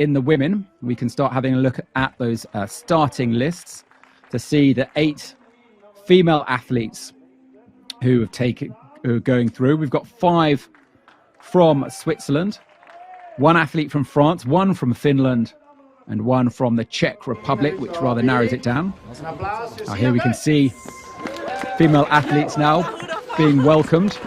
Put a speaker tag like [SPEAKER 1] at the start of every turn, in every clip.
[SPEAKER 1] in the women, we can start having a look at those starting lists to see the 8 female athletes who are going through. We've got 5 from Switzerland, 1 athlete from France, 1 from Finland, and 1 from the Czech Republic, which rather narrows it down. Here we can see female athletes now being welcomed.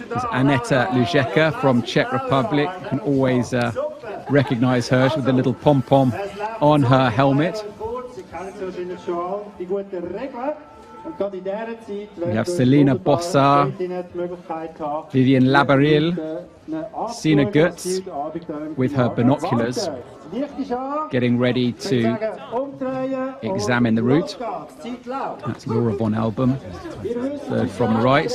[SPEAKER 1] There's Annetta Lujeca from Czech Republic. You can always recognize her with the little pom-pom on her helmet. We have Selena Bossa, Vivian Labyril, Sina Goetz with her binoculars, getting ready to examine the route. That's Laura von Album, third from the right.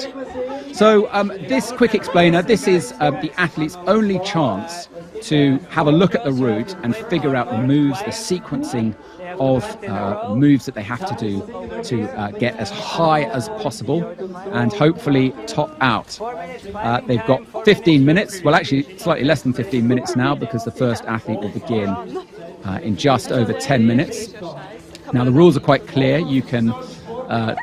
[SPEAKER 1] So this quick explainer, this is the athlete's only chance to have a look at the route and figure out the moves, the sequencing of moves that they have to do to get as high as possible and hopefully top out. They've got 15 minutes, well actually slightly less than 15 minutes now, because the first athlete will begin in just over 10 minutes. Now the rules are quite clear. You can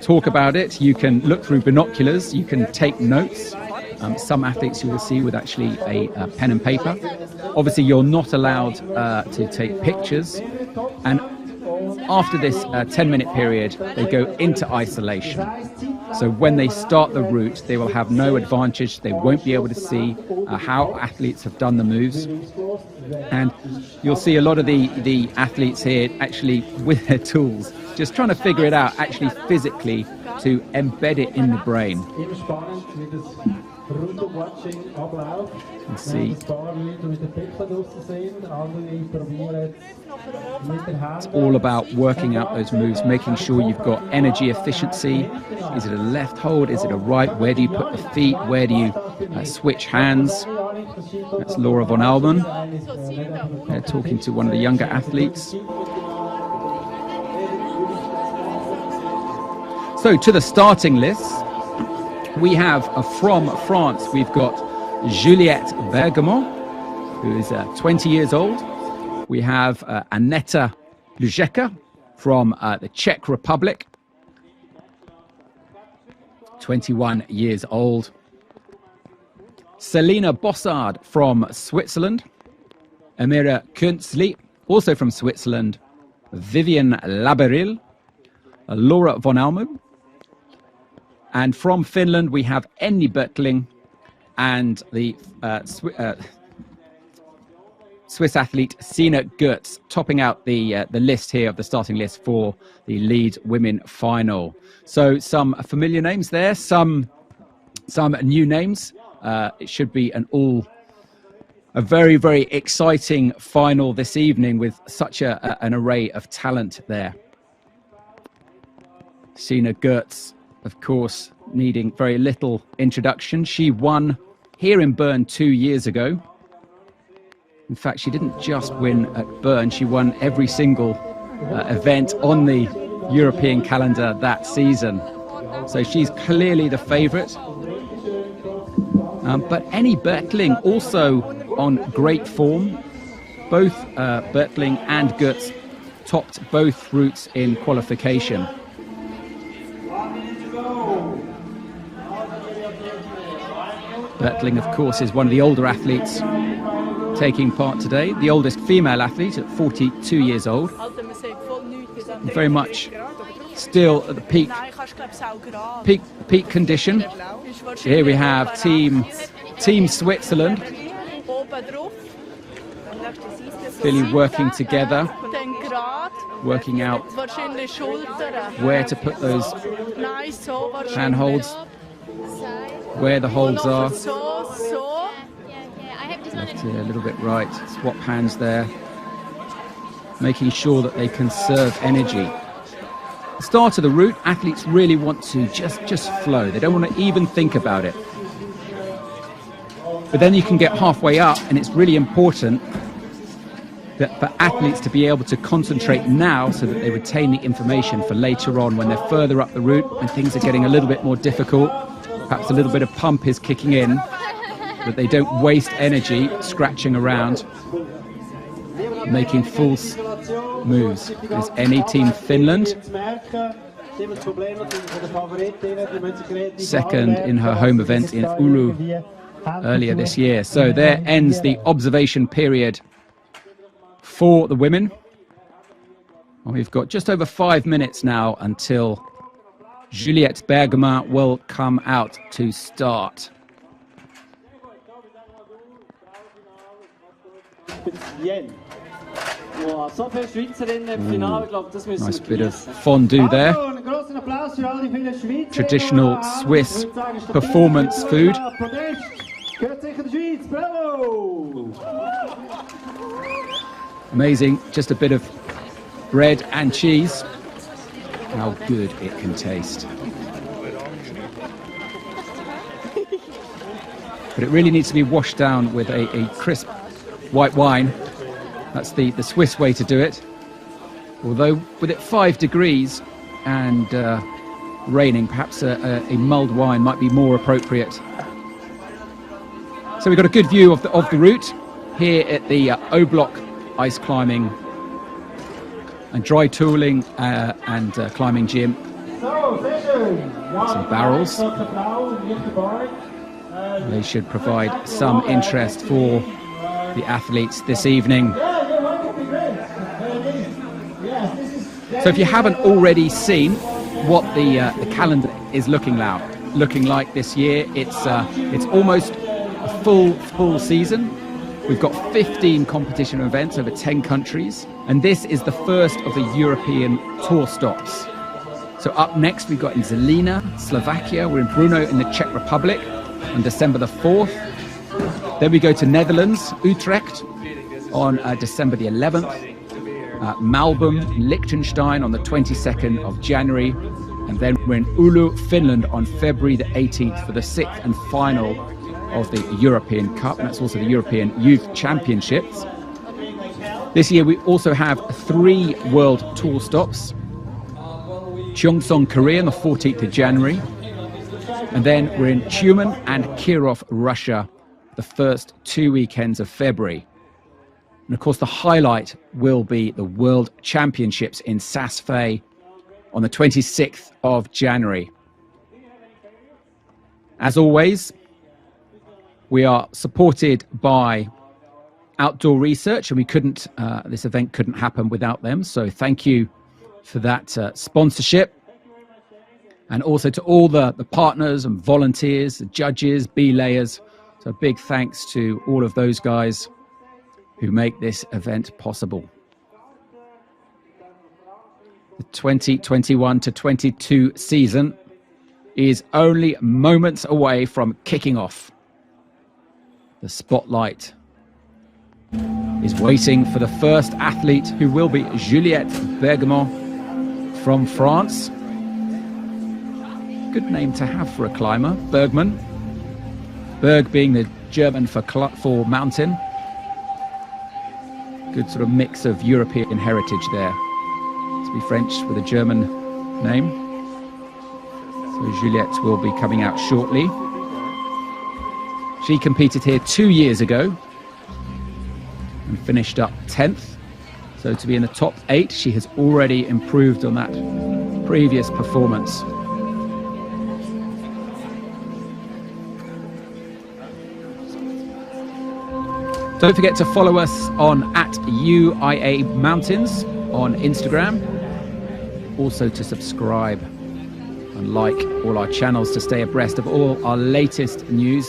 [SPEAKER 1] talk about it, you can look through binoculars, you can take notes. Some athletes you will see with actually a pen and paper. Obviously you're not allowed to take pictures, and after this 10-minute period they go into isolation. So when they start the route they will have no advantage, they won't be able to see how athletes have done the moves, and you'll see a lot of the athletes here actually with their tools just trying to figure it out, actually physically to embed it in the brain. You see it's all about working out those moves, making sure you've got energy efficiency. Is it a left hold? Is it a right? Where do you put the feet? Where do you switch hands? That's Laura von Allman. They're talking to one of the younger athletes. So to the starting list, we have from France, we've got Juliette Bergamot, who is 20 years old. We have Annetta Lujeca from the Czech Republic, 21 years old. Selena Bossa from Switzerland. Amira Kunsley, also from Switzerland. Vivian Labyril. Laura von Allman. And from Finland, we have Enni Burkling and the Swiss athlete Sina Goetz, topping out the list here of the starting list for the lead women final. So some familiar names there, some new names. It should be a very, very exciting final this evening with such an array of talent there. Sina Goetz, of course, needing very little introduction. She won here in Bern 2 years ago. In fact, she didn't just win at Bern, she won every single event on the European calendar that season. So she's clearly the favourite. But Enni Burkling also on great form. Both Burkling and Goetz topped both routes in qualification. Burkling, of course, is one of the older athletes taking part today, the oldest female athlete at 42 years old. Very much still at the peak condition. Here we have Team Switzerland really working together, working out where to put those handholds, where the holds are. Left here, a little bit right, swap hands there, making sure that they conserve energy. The start of the route, athletes really want to just flow. They don't want to even think about it. But then you can get halfway up, and it's really important that for athletes to be able to concentrate now so that they retain the information for later on when they're further up the route, when things are getting a little bit more difficult, perhaps a little bit of pump is kicking in. that they don't waste energy scratching around, making false moves. Is any team Finland, second in her home event in Oulu earlier this year. So there ends the observation period for the women. And we've got just over 5 minutes now until Juliette Bergamin will come out to start. Nice bit of fondue there. Traditional Swiss performance food. Amazing, just a bit of bread and cheese. How good it can taste. But it really needs to be washed down with a crisp white wine. That's the Swiss way to do it. Although with it 5 degrees and raining, perhaps a mulled wine might be more appropriate. So we've got a good view of the route here at the O-Block ice climbing and dry tooling and climbing gym. Some barrels. They should provide some interest for the athletes this evening. So if you haven't already seen what the calendar is looking like this year, it's almost a full season. We've got 15 competition events over 10 countries, and this is the first of the European tour stops. So up next we've got in Zelina, Slovakia. We're in Brno in the Czech Republic on December the 4th. Then we go to Netherlands, Utrecht on December the 11th. Malbum in Liechtenstein on the 22nd of January. And then we're in Oulu, Finland on February the 18th for the 6th and final of the European Cup, and that's also the European Youth Championships. This year we also have 3 World Tour stops. Cheongsong, Korea on the 14th of January. And then we're in Tyumen and Kirov, Russia, the first 2 weekends of February. And of course the highlight will be the World Championships in Saas-Fee on the 26th of January. As always, we are supported by Outdoor Research, and this event couldn't happen without them. So thank you for that sponsorship. And also to all the partners and volunteers, the judges, belayers. So a big thanks to all of those guys who make this event possible. The 2021 to 22 season is only moments away from kicking off. The spotlight is waiting for the first athlete, who will be Juliette Bergamin from France. Good name to have for a climber, Bergman. Berg being the German for mountain. Good sort of mix of European heritage there. To be French with a German name. So Juliette will be coming out shortly. She competed here 2 years ago and finished up 10th. So to be in the top 8, she has already improved on that previous performance. Don't forget to follow us on @UIAA Mountains on Instagram. Also to subscribe and like all our channels to stay abreast of all our latest news.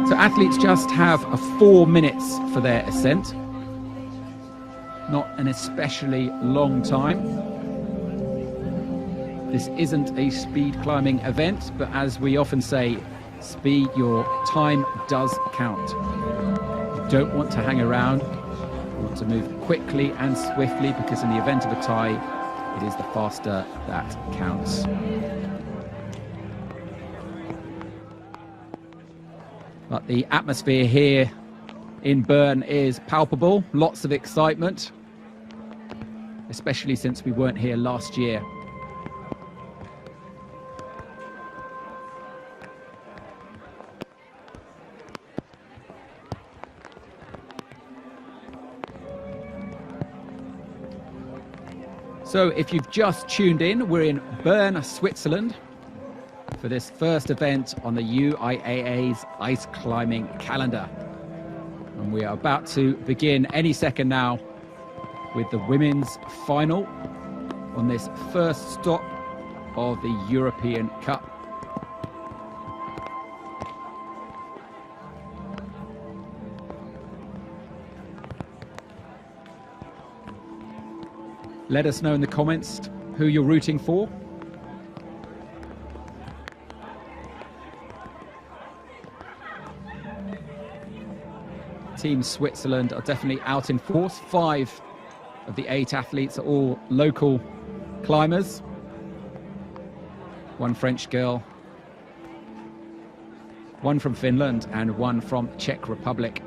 [SPEAKER 1] So athletes just have 4 minutes for their ascent. Not an especially long time. This isn't a speed climbing event, but as we often say, your time does count. You don't want to hang around. You want to move quickly and swiftly, because in the event of a tie, it is the faster that counts. But the atmosphere here in Bern is palpable. Lots of excitement, especially since we weren't here last year. So if you've just tuned in, we're in Bern, Switzerland for this first event on the UIAA's ice climbing calendar. And we are about to begin any second now with the women's final on this first stop of the European Cup. Let us know in the comments who you're rooting for. Team Switzerland are definitely out in force. 5 of the 8 athletes are all local climbers. 1 French girl, 1 from Finland, and 1 from Czech Republic.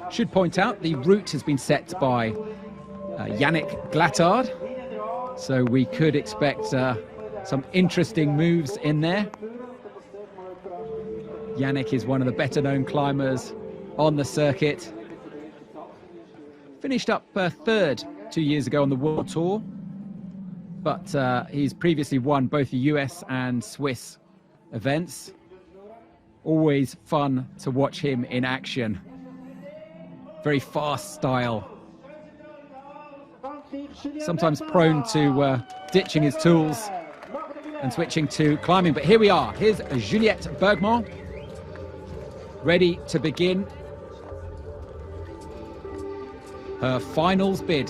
[SPEAKER 1] Should point out the route has been set by Yannick Glattard, so we could expect some interesting moves in there. Yannick is one of the better known climbers on the circuit. Finished up 3rd 2 years ago on the World Tour, but he's previously won both the US and Swiss events. Always fun to watch him in action. Very fast style. Sometimes prone to ditching his tools and switching to climbing. But here we are. Here's Juliette Bergmont, ready to begin her finals bid.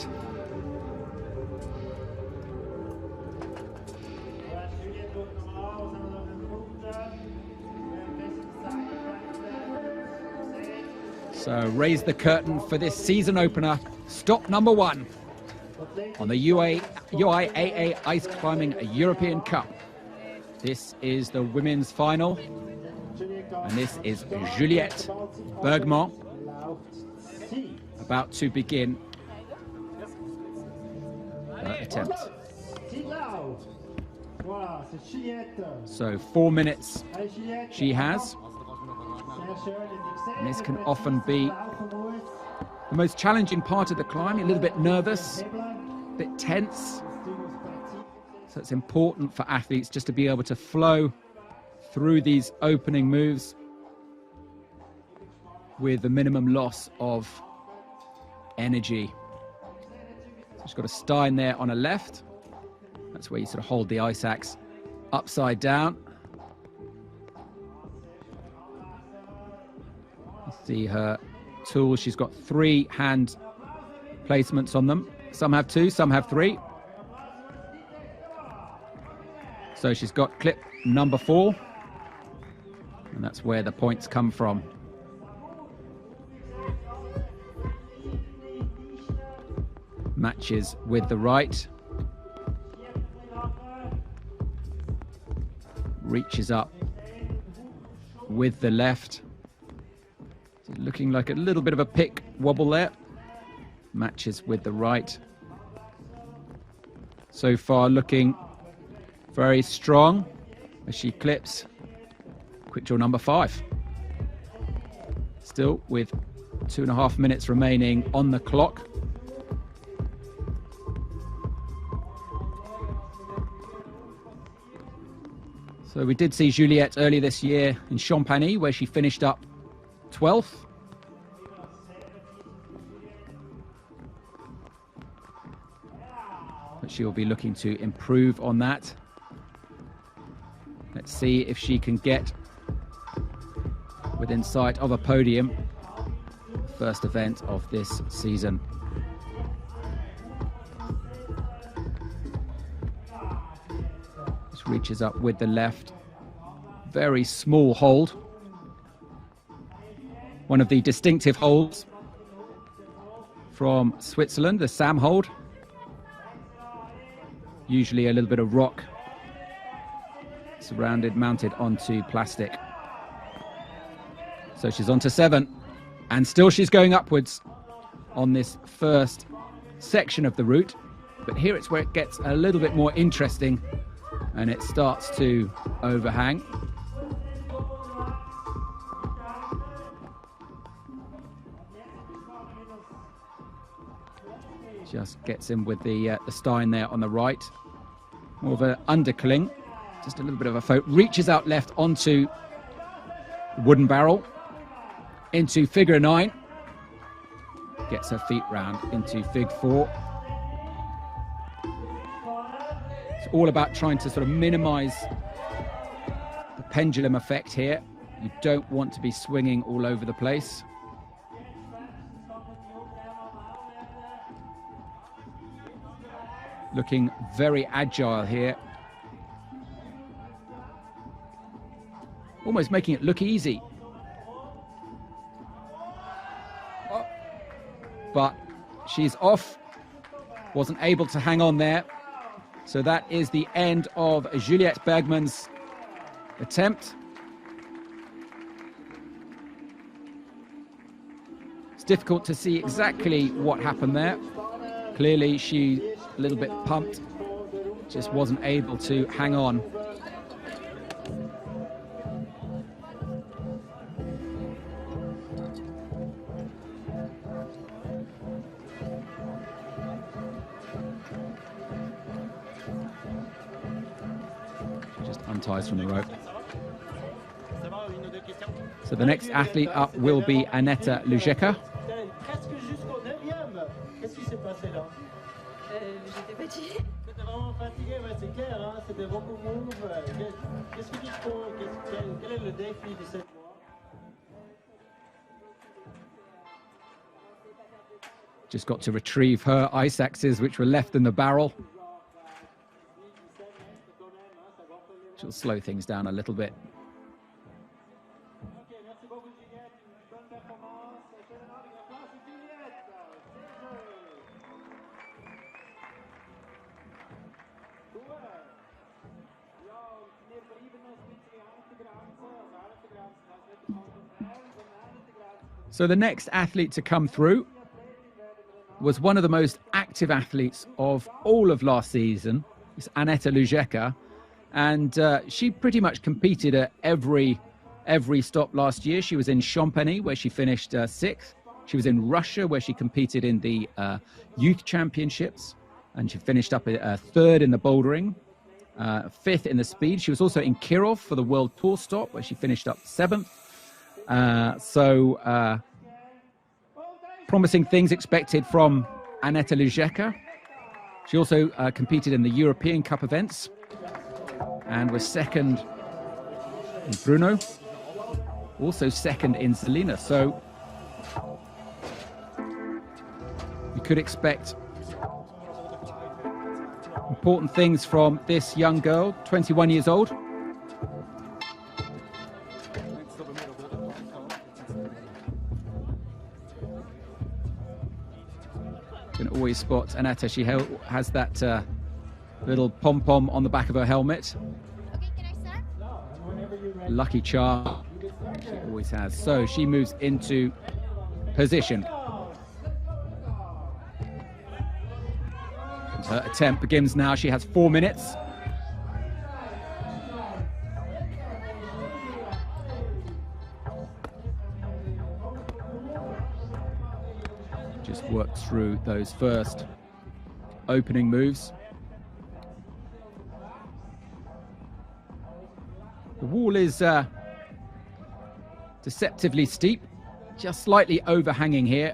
[SPEAKER 1] So raise the curtain for this season opener, stop number 1 on the UIAA Ice Climbing European Cup. This is the women's final, and this is Juliette Bergmont about to begin her attempt. So 4 minutes she has. And this can often be the most challenging part of the climb. A little bit nervous, a bit tense. So it's important for athletes just to be able to flow through these opening moves with the minimum loss of energy. So she's got a stein there on her left. That's where you sort of hold the ice axe upside down. See her tools. She's got 3 hand placements on them. Some have 2, some have 3. So she's got clip number 4, and that's where the points come from. Matches with the right. Reaches up with the left. Looking like a little bit of a pick wobble there. Matches with the right. So far looking very strong as she clips quick draw number 5. Still with 2.5 minutes remaining on the clock. So we did see Juliette earlier this year in Champagny, where she finished up 12th. But she'll be looking to improve on that. Let's see if she can get within sight of a podium. First event of this season. Just reaches up with the left. Very small hold. One of the distinctive holds from Switzerland, the Sam hold. Usually a little bit of rock surrounded, mounted onto plastic. So she's on to 7, and still she's going upwards on this first section of the route. But here it's where it gets a little bit more interesting, and it starts to overhang. Just gets in with the Stein there on the right. More of an undercling. Just a little bit of a fault. Reaches out left onto the wooden barrel. Into figure 9. Gets her feet round into fig 4. It's all about trying to sort of minimize the pendulum effect here. You don't want to be swinging all over the place. Looking very agile here. Almost making it look easy. But she's off. Wasn't able to hang on there. So that is the end of Juliette Bergman's attempt. It's difficult to see exactly what happened there. Clearly she a little bit pumped, just wasn't able to hang on. Just unties from the rope. So the next athlete up will be Annetta Lujeca.
[SPEAKER 2] J'étais fatiguée. T'étais vraiment fatiguée, ouais, c'est clair, hein, c'était beaucoup de moves. Qu'est-ce que tu trouves? Quel est le défi de cette fois?
[SPEAKER 1] Just got to retrieve her ice axes, which were left in the barrel. She'll slow things down a little bit. So the next athlete to come through was one of the most active athletes of all of last season. It's Annetta Lujeca. And she pretty much competed at every stop last year. She was in Champagny, where she finished 6th. She was in Russia, where she competed in the youth championships. And she finished up 3rd in the bouldering, 5th in the speed. She was also in Kirov for the World Tour stop, where she finished up 7th. Promising things expected from Annetta Lujeca. She also competed in the European Cup events and was 2nd in Brno, also 2nd in Selena. So you could expect important things from this young girl, 21 years old. You can always spot Annetta. She has that little pom-pom on the back of her helmet.
[SPEAKER 3] Okay, can I start?
[SPEAKER 1] Lucky charm. She always has. So she moves into position. And her attempt begins now. She has 4 minutes. Just worked through those first opening moves. The wall is deceptively steep, just slightly overhanging here.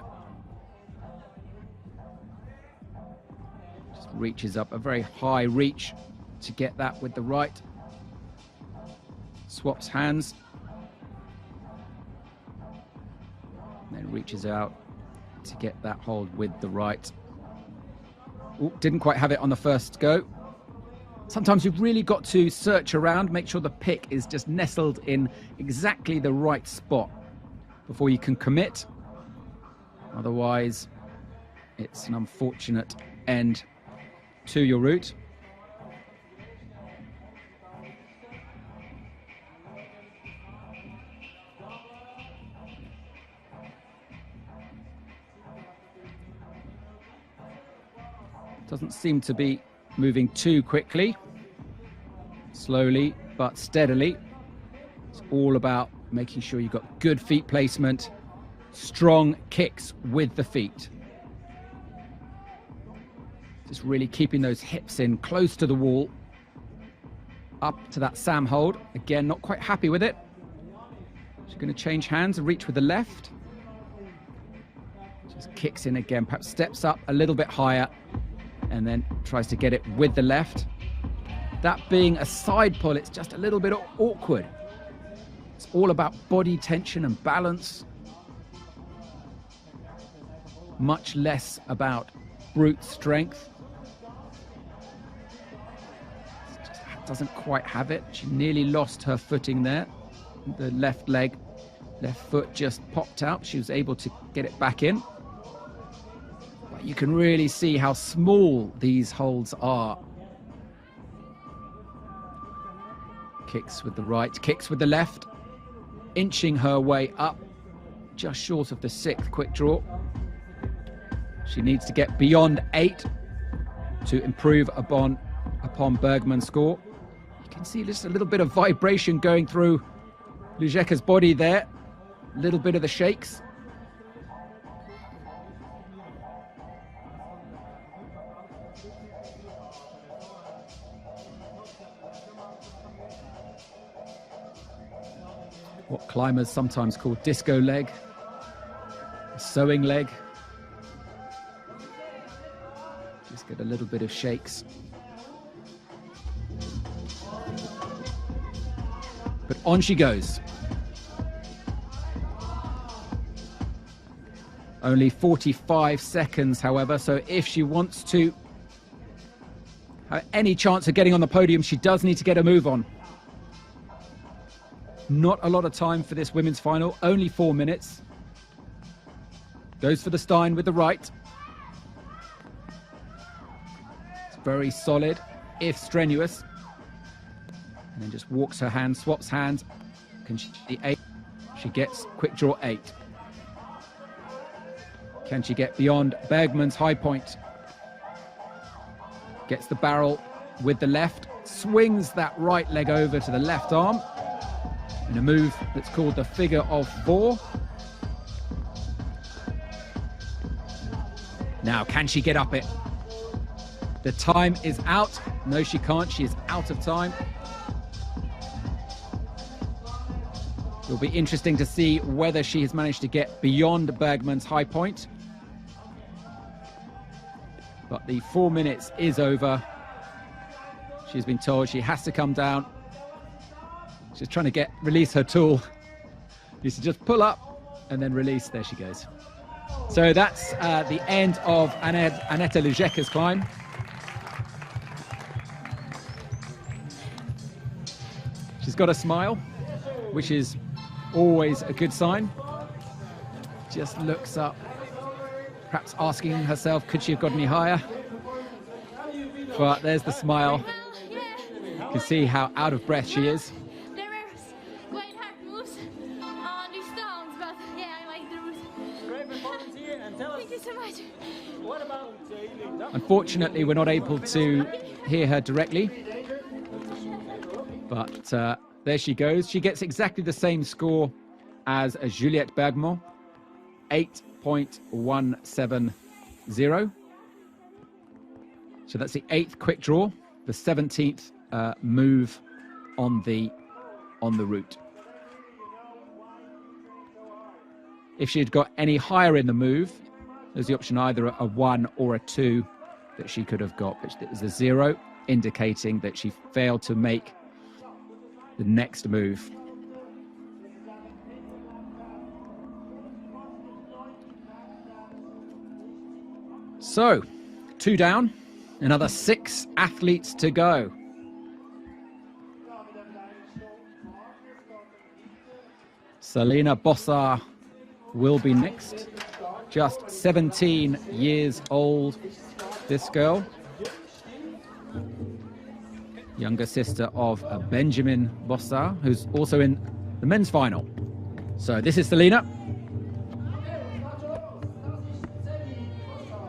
[SPEAKER 1] Just reaches up, a very high reach to get that with the right. Swaps hands. And then reaches out to get that hold with the right. Ooh, didn't quite have it on the first go. Sometimes you've really got to search around, make sure the pick is just nestled in exactly the right spot before you can commit. Otherwise, it's an unfortunate end to your route. Doesn't seem to be moving too quickly. Slowly but steadily. It's all about making sure you've got good feet placement strong kicks with the feet. Just really keeping those hips in close to the wall. Up to that Sam hold. Again, not quite happy with it. She's going to change hands and reach with the left. Just kicks in again, perhaps steps up a little bit higher and then tries to get it with the left. That being a side pull, it's just a little bit awkward. It's all about body tension and balance. Much less about brute strength. Just doesn't quite have it. She nearly lost her footing there. The left leg, left foot just popped out. She was able to get it back in. But you can really see how small these holds are. Kicks with the right, kicks with the left, inching her way up, just short of the 6th quick draw. She needs to get beyond 8 to improve upon Bergman's score. You can see just a little bit of vibration going through Lujeca's body there, a little bit of the shakes. What climbers sometimes call disco leg, sewing leg. Just get a little bit of shakes. But on she goes. Only 45 seconds, however, so if she wants to have any chance of getting on the podium, she does need to get a move on. Not a lot of time for this women's final, only 4 minutes. Goes for the Stein with the right. It's very solid, if strenuous. And then just walks her hand, swaps hands. Can she the 8? She gets quick draw 8. Can she get beyond Bergman's high point? Gets the barrel with the left, swings that right leg over to the left arm in a move that's called the figure of 4. Now, can she get up it? The time is out. No, she can't. She is out of time. It'll be interesting to see whether she has managed to get beyond Bergman's high point. But the 4 minutes is over. She's been told she has to come down. She's trying to release her tool. Needs to just pull up and then release. There she goes. So that's the end of Annetta Lujeca's climb. She's got a smile, which is always a good sign. Just looks up, perhaps asking herself, could she have got any higher? But there's the smile. You can see how out of breath she is. Unfortunately, we're not able to hear her directly, but there she goes. She gets exactly the same score as Juliette Bergman, 8.170. So that's the 8th quick draw, the 17th move on the route. If she had got any higher in the move, there's the option either a 1 or a 2 that she could have got, but there's a 0 indicating that she failed to make the next move. So, 2 down, another 6 athletes to go. Selena Bossa will be next. Just 17 years old, this girl. Younger sister of Benjamin Bossa, who's also in the men's final. So this is Selena.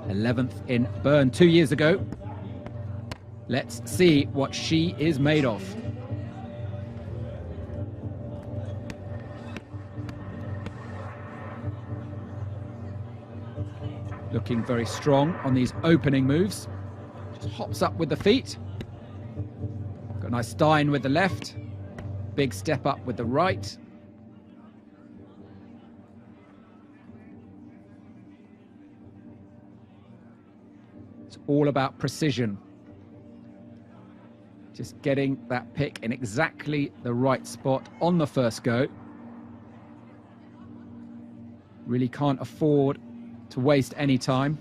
[SPEAKER 1] 11th in Bern 2 years ago. Let's see what she is made of. looking very strong on these opening moves. Just hops up with the feet. Got a nice Stein with the left. Big step up with the right. It's all about precision. Just getting that pick in exactly the right spot on the first go. Really can't afford to waste any time.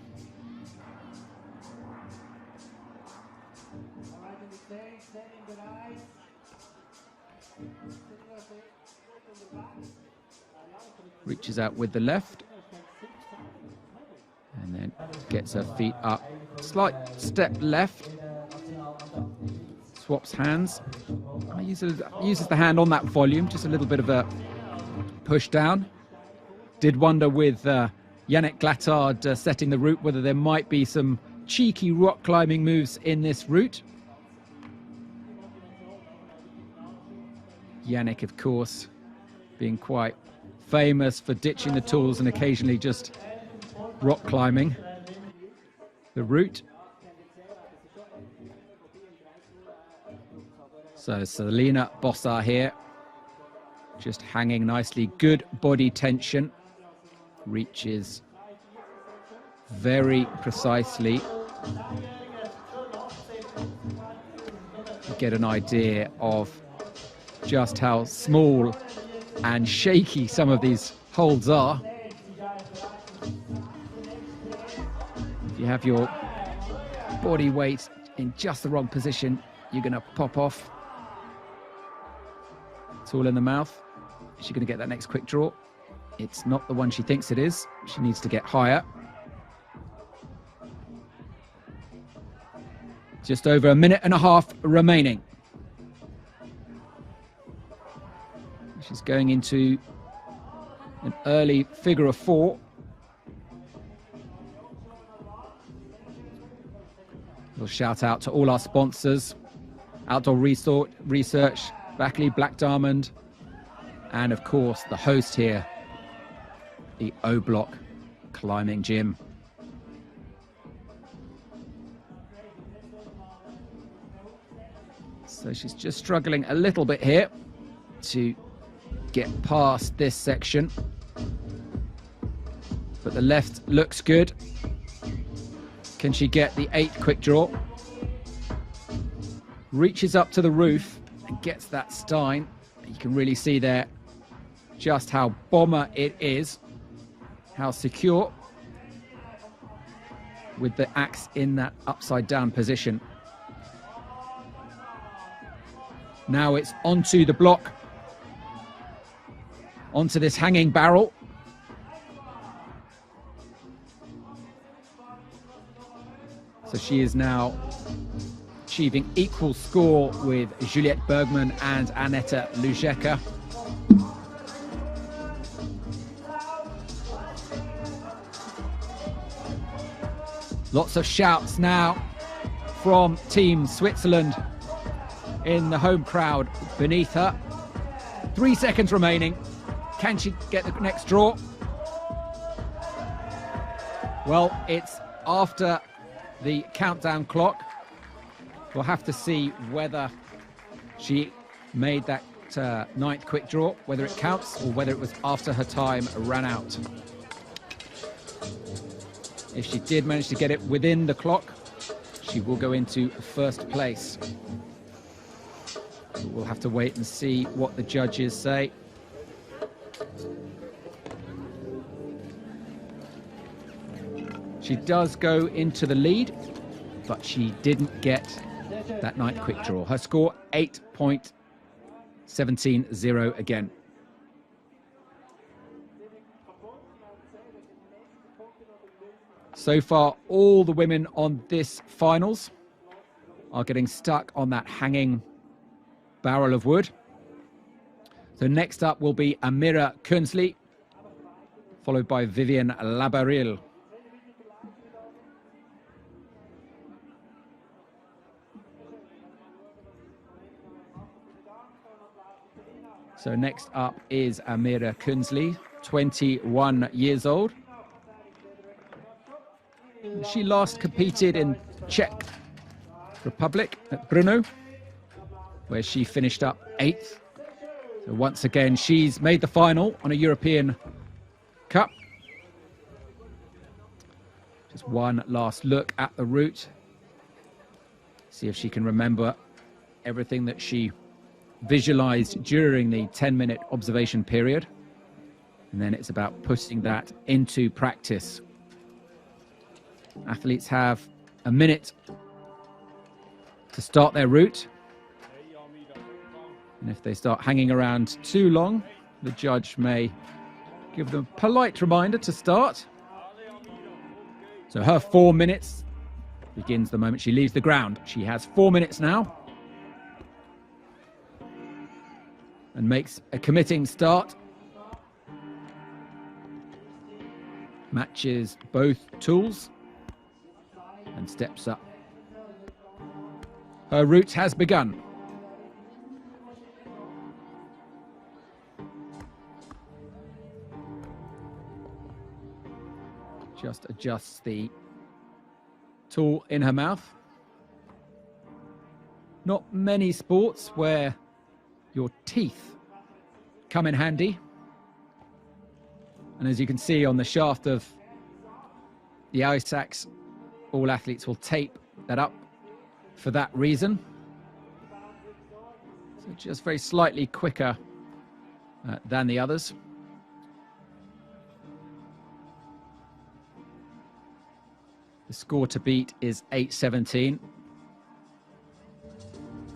[SPEAKER 1] Reaches out with the left. And then gets her feet up. Slight step left. Swaps hands. Uses the hand on that volume. Just a little bit of a push down. Did wonder with Yannick Glattard setting the route whether there might be some cheeky rock climbing moves in this route. Yannick, of course, being quite famous for ditching the tools and occasionally just rock climbing the route. So Selena Bossa here, just hanging nicely, good body tension, reaches very precisely. You get an idea of just how small and shaky some of these holds are. If you have your body weight in just the wrong position, you're going to pop off. It's all in the mouth. Is she going to get that next quick draw? It's not the one she thinks it is. She needs to get higher. Just over a minute and a half remaining. She's going into an early figure of four. We'll shout out to all our sponsors, Outdoor Research, Backley, Black Diamond, and of course the host here, the O Block Climbing Gym. So she's just struggling a little bit here to get past this section, but the left looks good. Can she get the 8 quick draw? Reaches up to the roof and gets that Stein. You can really see there just how bomber it is, how secure, with the axe in that upside down position. Now it's onto the block, onto this hanging barrel. So she is now achieving equal score with Juliette Bergman and Annetta Lujeca. Lots of shouts now from Team Switzerland in the home crowd beneath her. 3 seconds remaining. Can she get the next draw? Well, it's after the countdown clock. We'll have to see whether she made that 9th quick draw, whether it counts or whether it was after her time ran out. If she did manage to get it within the clock, she will go into first place. We'll have to wait and see what the judges say. She does go into the lead, but she didn't get that 9th quick draw. Her score 8.170 again. So far, all the women on this finals are getting stuck on that hanging barrel of wood. So next up will be Amira Kunsley, followed by Vivian Labyril. So next up is Amira Kunsley, 21 years old. She last competed in Czech Republic at Brno, where she finished up 8th. So once again, she's made the final on a European Cup. Just one last look at the route. See if she can remember everything that she visualized during the 10-minute observation period. And then it's about putting that into practice. Athletes have a minute to start their route. And if they start hanging around too long, the judge may give them a polite reminder to start. So her 4 minutes begins the moment she leaves the ground. She has 4 minutes now. And makes a committing start. Matches both tools and steps up. Her route has begun. Just adjusts the tool in her mouth. Not many sports where your teeth come in handy. And as you can see on the shaft of the ice axe, all athletes will tape that up for that reason. So just very slightly quicker than the others. The score to beat is 8:17.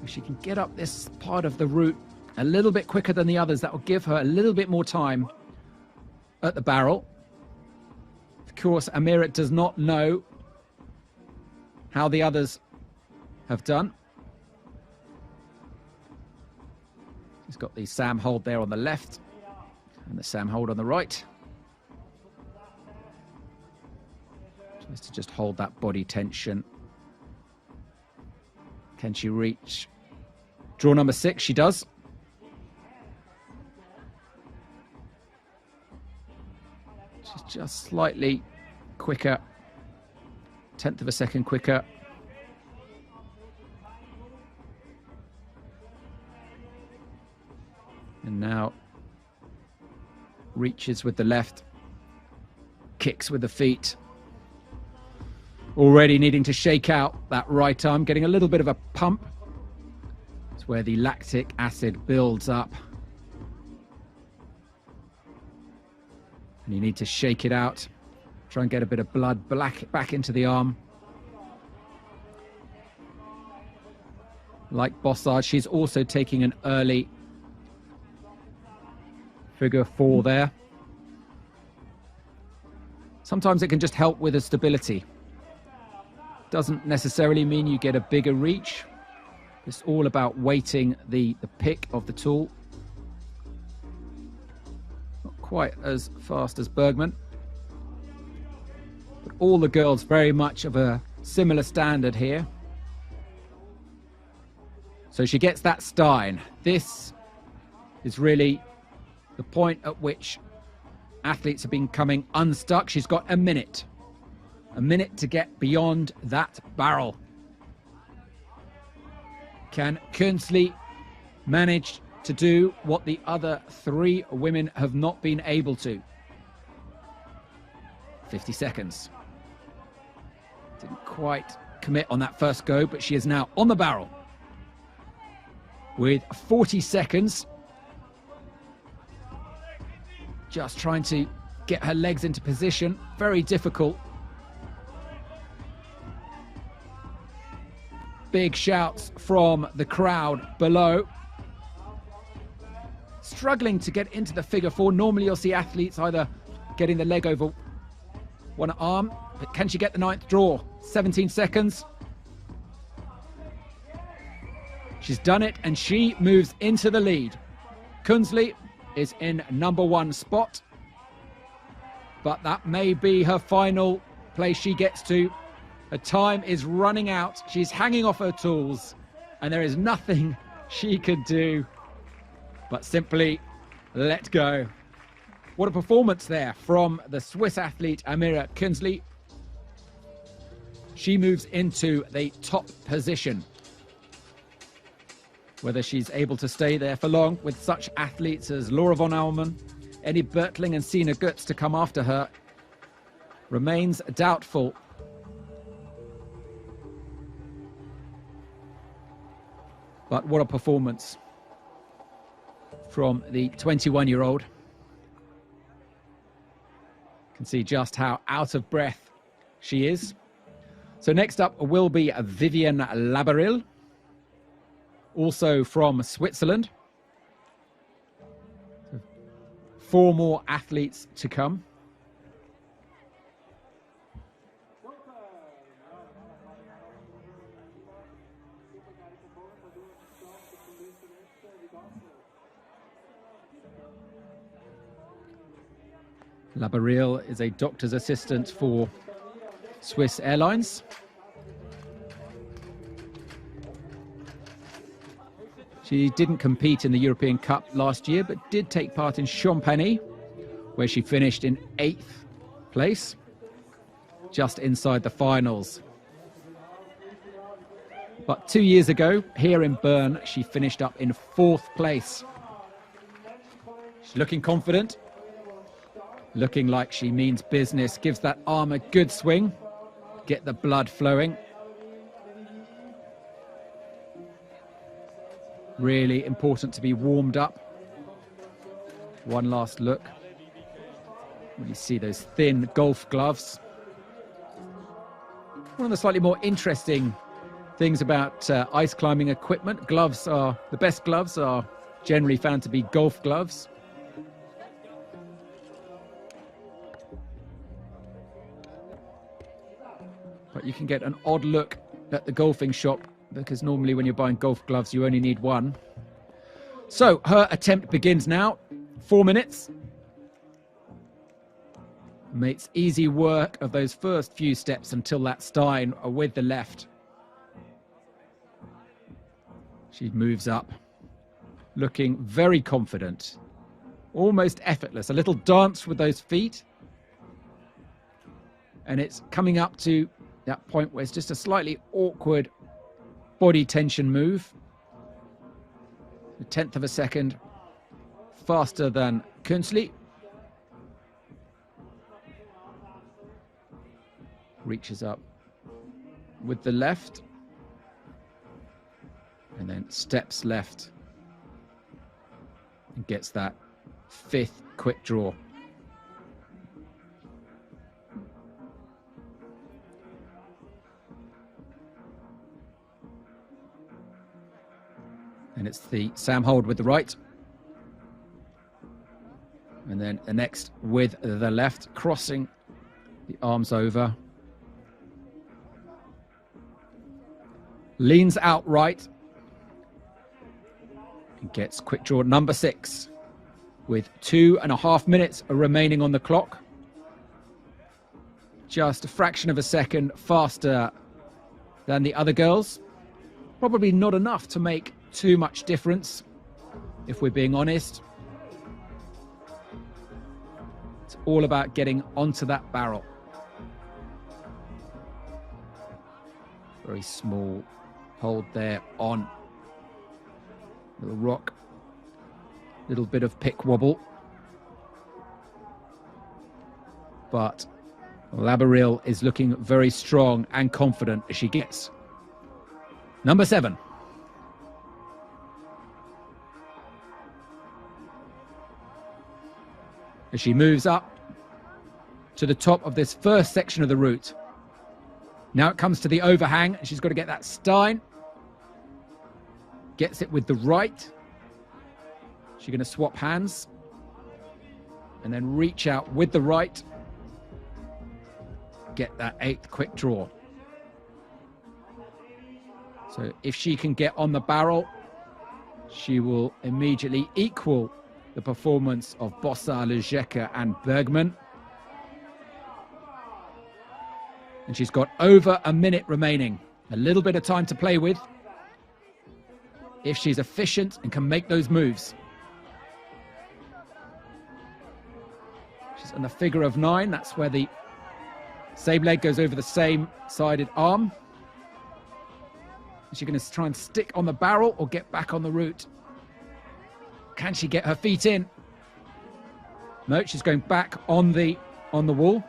[SPEAKER 1] If she can get up this part of the route a little bit quicker than the others, that will give her a little bit more time at the barrel. Of course, Amira does not know how the others have done. She's got the Sam hold there on the left and the Sam hold on the right. Tries to just hold that body tension. Can she reach draw number 6? She does. She's just slightly quicker, 1/10 of a second quicker. And now reaches with the left, kicks with the feet. Already needing to shake out that right arm, getting a little bit of a pump. It's where the lactic acid builds up. And you need to shake it out. Try and get a bit of blood back into the arm. Like Bossa, she's also taking an early figure 4 there. Sometimes it can just help with the stability. Doesn't necessarily mean you get a bigger reach. It's all about weighting the pick of the tool. Not quite as fast as Bergman. But all the girls very much of a similar standard here. So she gets that Stein. This is really the point at which athletes have been coming unstuck. She's got a minute. A minute to get beyond that barrel. Can Kunsley manage to do what the other 3 women have not been able to? 50 seconds. Didn't quite commit on that first go, but she is now on the barrel. With 40 seconds. Just trying to get her legs into position. Very difficult. Big shouts from the crowd below. Struggling to get into the figure 4. Normally you'll see athletes either getting the leg over one arm, but can she get the 9th draw? 17 seconds. She's done it and she moves into the lead. Kunsley is in number 1 spot, but that may be her final place she gets to. Her time is running out. She's hanging off her tools and there is nothing she can do but simply let go. What a performance there from the Swiss athlete Amira Kunsley. she moves into the top position. Whether she's able to stay there for long with such athletes as Laura von Allman, Eddie Burkling and Sina Götz to come after her remains doubtful. But what a performance from the 21-year-old. You can see just how out of breath she is. So next up will be Vivian Labyril, also from Switzerland. 4 more athletes to come. Labyril is a doctor's assistant for Swiss Airlines. She didn't compete in the European Cup last year, but did take part in Champagne, where she finished in 8th place, just inside the finals. But 2 years ago, here in Bern, she finished up in 4th place. She's looking confident, looking like she means business, gives that arm a good swing, get the blood flowing. Really important to be warmed up. One last look. When you see those thin golf gloves. One of the slightly more interesting things about ice climbing equipment, the best gloves are generally found to be golf gloves. But you can get an odd look at the golfing shop, because normally when you're buying golf gloves, you only need one. So her attempt begins now. 4 minutes. Makes easy work of those first few steps until that Stein with the left. She moves up, looking very confident, almost effortless. A little dance with those feet. And it's coming up to that point where it's just a slightly awkward body tension move. A 1/10 of a second faster than Kunsley. Reaches up with the left and then steps left and gets that 5th quick draw. And it's the Sam hold with the right. And then the next with the left, crossing the arms over. Leans out right. And gets quick draw number 6 with 2.5 minutes remaining on the clock. Just a fraction of a second faster than the other girls. Probably not enough to make too much difference, if we're being honest. It's all about getting onto that barrel. Very small hold there on little rock, little bit of pick wobble, but Labyril is looking very strong and confident as she gets number 7. As she moves up to the top of this first section of the route. Now it comes to the overhang, and she's got to get that Stein. Gets it with the right. She's going to swap hands and then reach out with the right. Get that 8th quick draw. So if she can get on the barrel, she will immediately equal the performance of Bossa, Lujeca and Bergman. And she's got over a minute remaining. A little bit of time to play with if she's efficient and can make those moves. She's on the figure of 9. That's where the Same leg goes over the same sided arm. Is she going to try and stick on the barrel or get back on the route? Can she get her feet in? No, she's going back on the wall.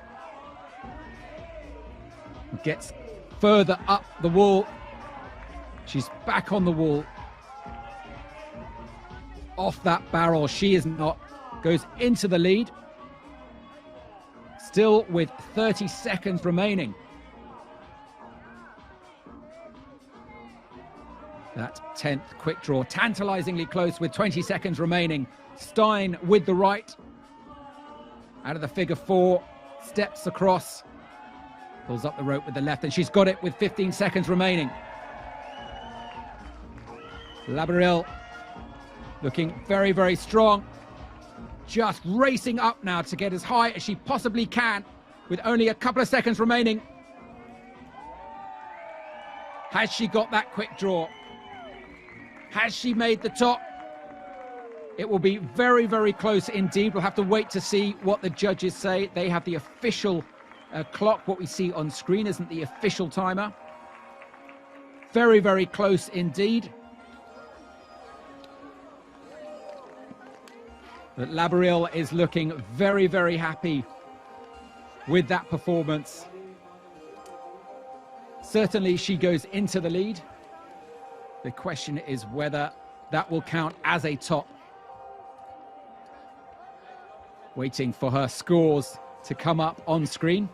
[SPEAKER 1] Gets further up the wall. She's back on the wall. Off that barrel, she is not. Goes into the lead. Still with 30 seconds remaining. That 10th quick draw, tantalizingly close with 20 seconds remaining. Stein with the right. Out of the figure four, steps across. Pulls up the rope with the left, and she's got it with 15 seconds remaining. Labyril looking very, very strong. Just racing up now to get as high as she possibly can with only a couple of seconds remaining. Has she got that quick draw? Has she made the top? It will be very, very close indeed. We'll have to wait to see what the judges say. They have the official clock. What we see on screen isn't the official timer. Very, very close indeed. But Labyril is looking very, very happy with that performance. Certainly she goes into the lead. The question is whether that will count as a top. Waiting for her scores to come up on screen.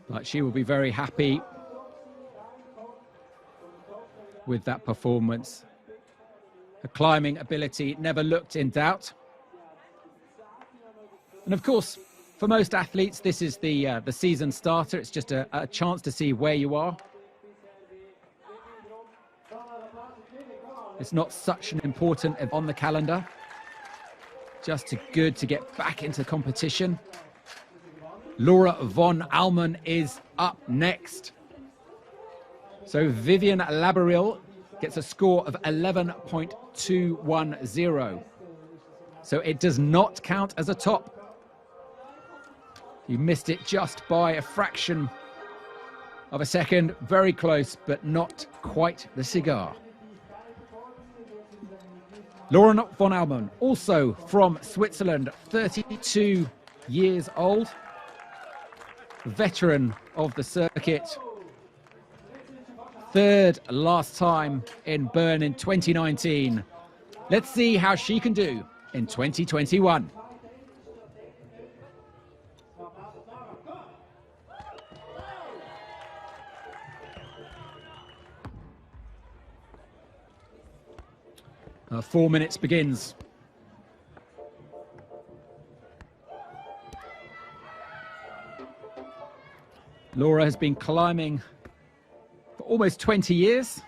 [SPEAKER 1] But she will be very happy with that performance. Her climbing ability never looked in doubt. And of course, for most athletes, this is the season starter. It's just a chance to see where you are. It's not such an important event on the calendar. Just good to get back into competition. Laura von Allman is up next. So Vivian Labyril gets a score of 11.210. So it does not count as a top. You missed it just by a fraction of a second. Very close, but not quite the cigar. Laura von Allman, also from Switzerland, 32 years old. Veteran of the circuit. Third last time in Bern in 2019. Let's see how she can do in 2021. Our 4 minutes begins. Laura has been climbing for almost 20 years,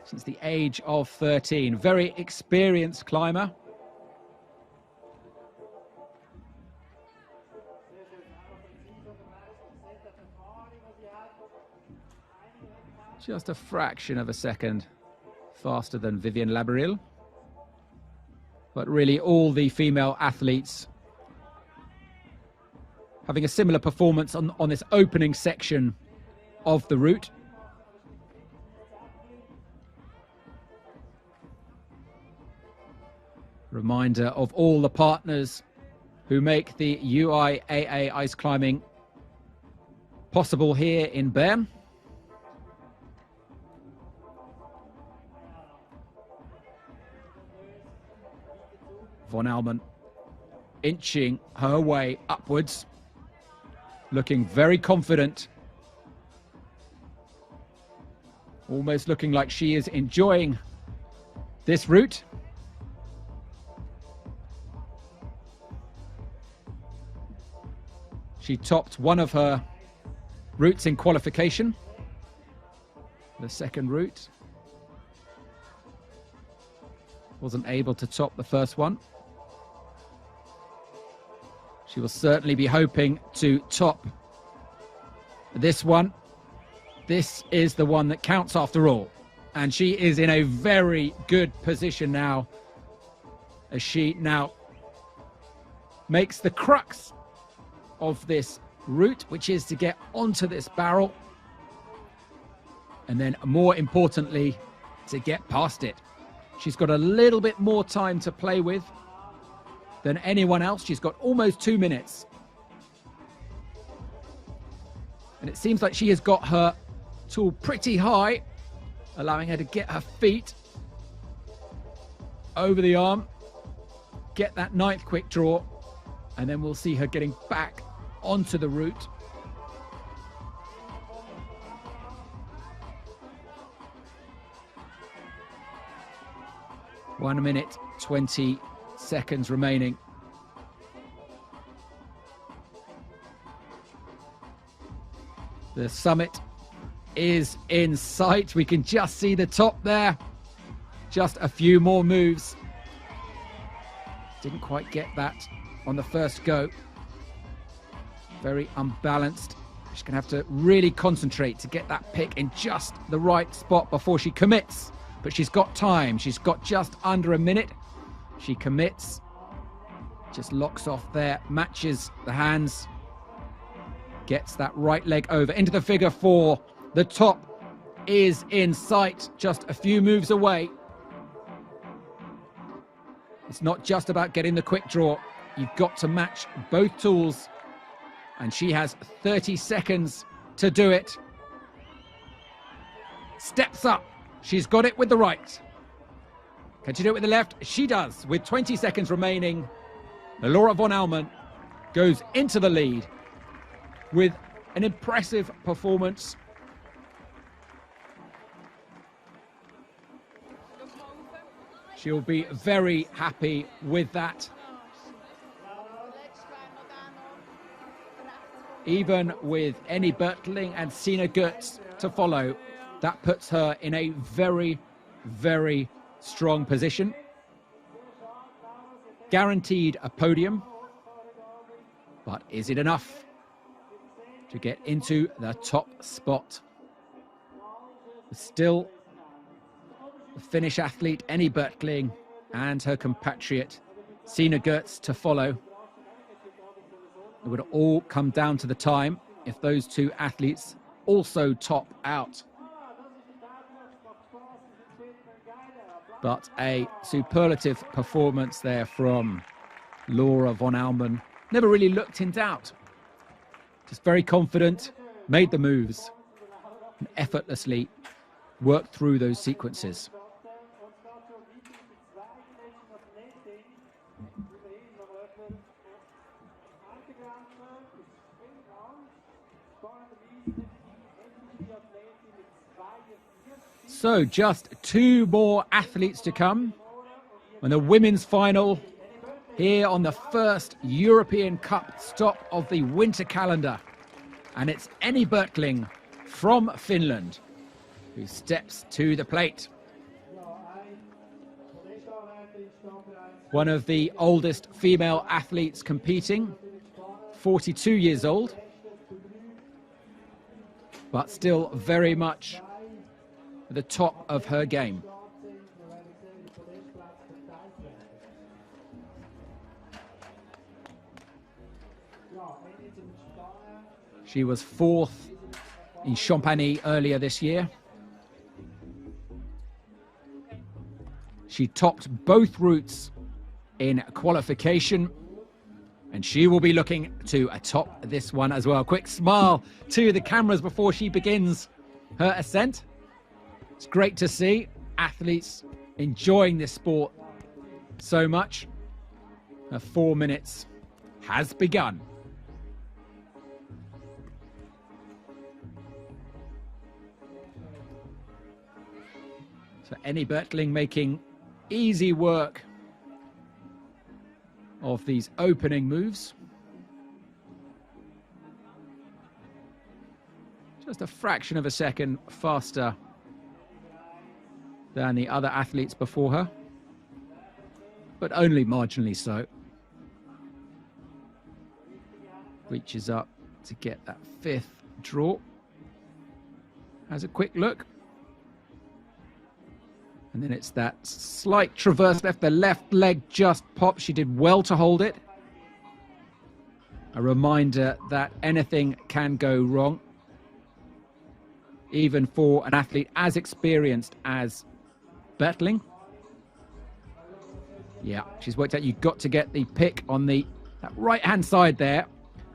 [SPEAKER 1] since the age of 13. Very experienced climber. Just a fraction of a second faster than Vivian Labyril. But really all the female athletes having a similar performance on this opening section of the route. Reminder of all the partners who make the UIAA ice climbing possible here in Bern. Von Allman inching her way upwards, looking very confident, almost looking like she is enjoying this route. She topped one of her routes in qualification, the second route. Wasn't able to top the first one. She will certainly be hoping to top this one. This is the one that counts after all. And she is in a very good position now, as she now makes the crux of this route, which is to get onto this barrel. And then more importantly, to get past it. She's got a little bit more time to play with than anyone else. She's got almost 2 minutes. And it seems like she has got her tool pretty high, allowing her to get her feet over the arm, get that 9th quick draw, and then we'll see her getting back onto the route. One minute, 20 seconds remaining. The summit is in sight. We can just see the top there. Just a few more moves. Didn't quite get that on the first go. Very unbalanced. She's going to have to really concentrate to get that pick in just the right spot before she commits. But she's got time. She's got just under a minute. She commits. Just locks off there. Matches the hands. Gets that right leg over into the figure 4. The top is in sight. Just a few moves away. It's not just about getting the quick draw. You've got to match both tools. And she has 30 seconds to do it. Steps up. She's got it with the right. Can she do it with the left? She does. With 20 seconds remaining, Laura von Allman goes into the lead with an impressive performance. She'll be very happy with that. Even with Annie Burkling and Sina Goetz to follow, that puts her in a very, very strong position. Guaranteed a podium. But is it enough to get into the top spot? Still, the Finnish athlete Annie Burkling and her compatriot Sina Goetz to follow. It would all come down to the time if those two athletes also top out. But a superlative performance there from Laura von Allman. Never really looked in doubt. Just very confident, made the moves, and effortlessly worked through those sequences. So just 2 more athletes to come. And the women's final here on the first European Cup stop of the winter calendar. And it's Annie Burkling from Finland who steps to the plate. One of the oldest female athletes competing, 42 years old, but still very much at the top of her game. She was 4th in Champagne earlier this year. She topped both routes in qualification, and she will be looking to atop this one as well. Quick smile to the cameras before she begins her ascent. It's great to see athletes enjoying this sport so much. Her 4 minutes has begun. So Annie Burkling making easy work of these opening moves. Just a fraction of a second faster than the other athletes before her, but only marginally so. Reaches up to get that 5th draw. Has a quick look. And then it's that slight traverse left. The left leg just popped. She did well to hold it. A reminder that anything can go wrong, even for an athlete as experienced as Burkling. Yeah, she's worked out you've got to get the pick on that right-hand side there.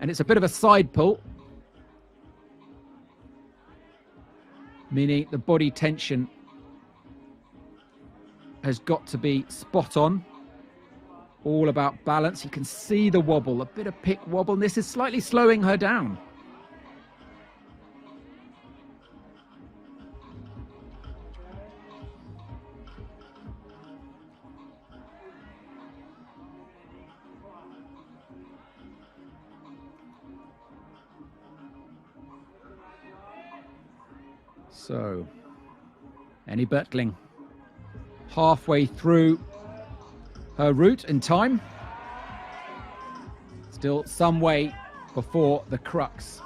[SPEAKER 1] And it's a bit of a side pull, meaning the body tension has got to be spot on. All about balance. You can see the wobble, a bit of pick wobble, and this is slightly slowing her down. So, Annie Burkling halfway through her route in time. Still some way before the crux.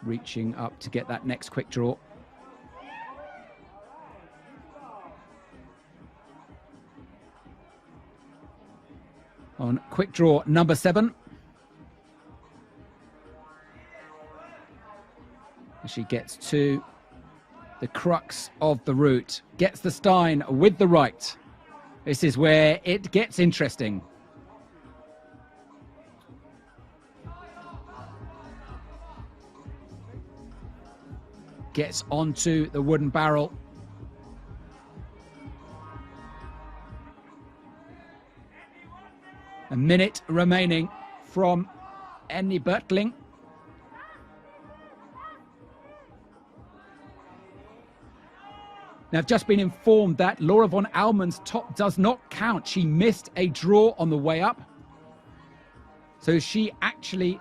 [SPEAKER 1] Reaching up to get that next quick draw. On quick draw number 7. She gets to the crux of the route. Gets the Stein with the right. This is where it gets interesting. Gets onto the wooden barrel. A minute remaining from Annie Burkling. Now, I've just been informed that Laura von Allman's top does not count. She missed a draw on the way up. So she actually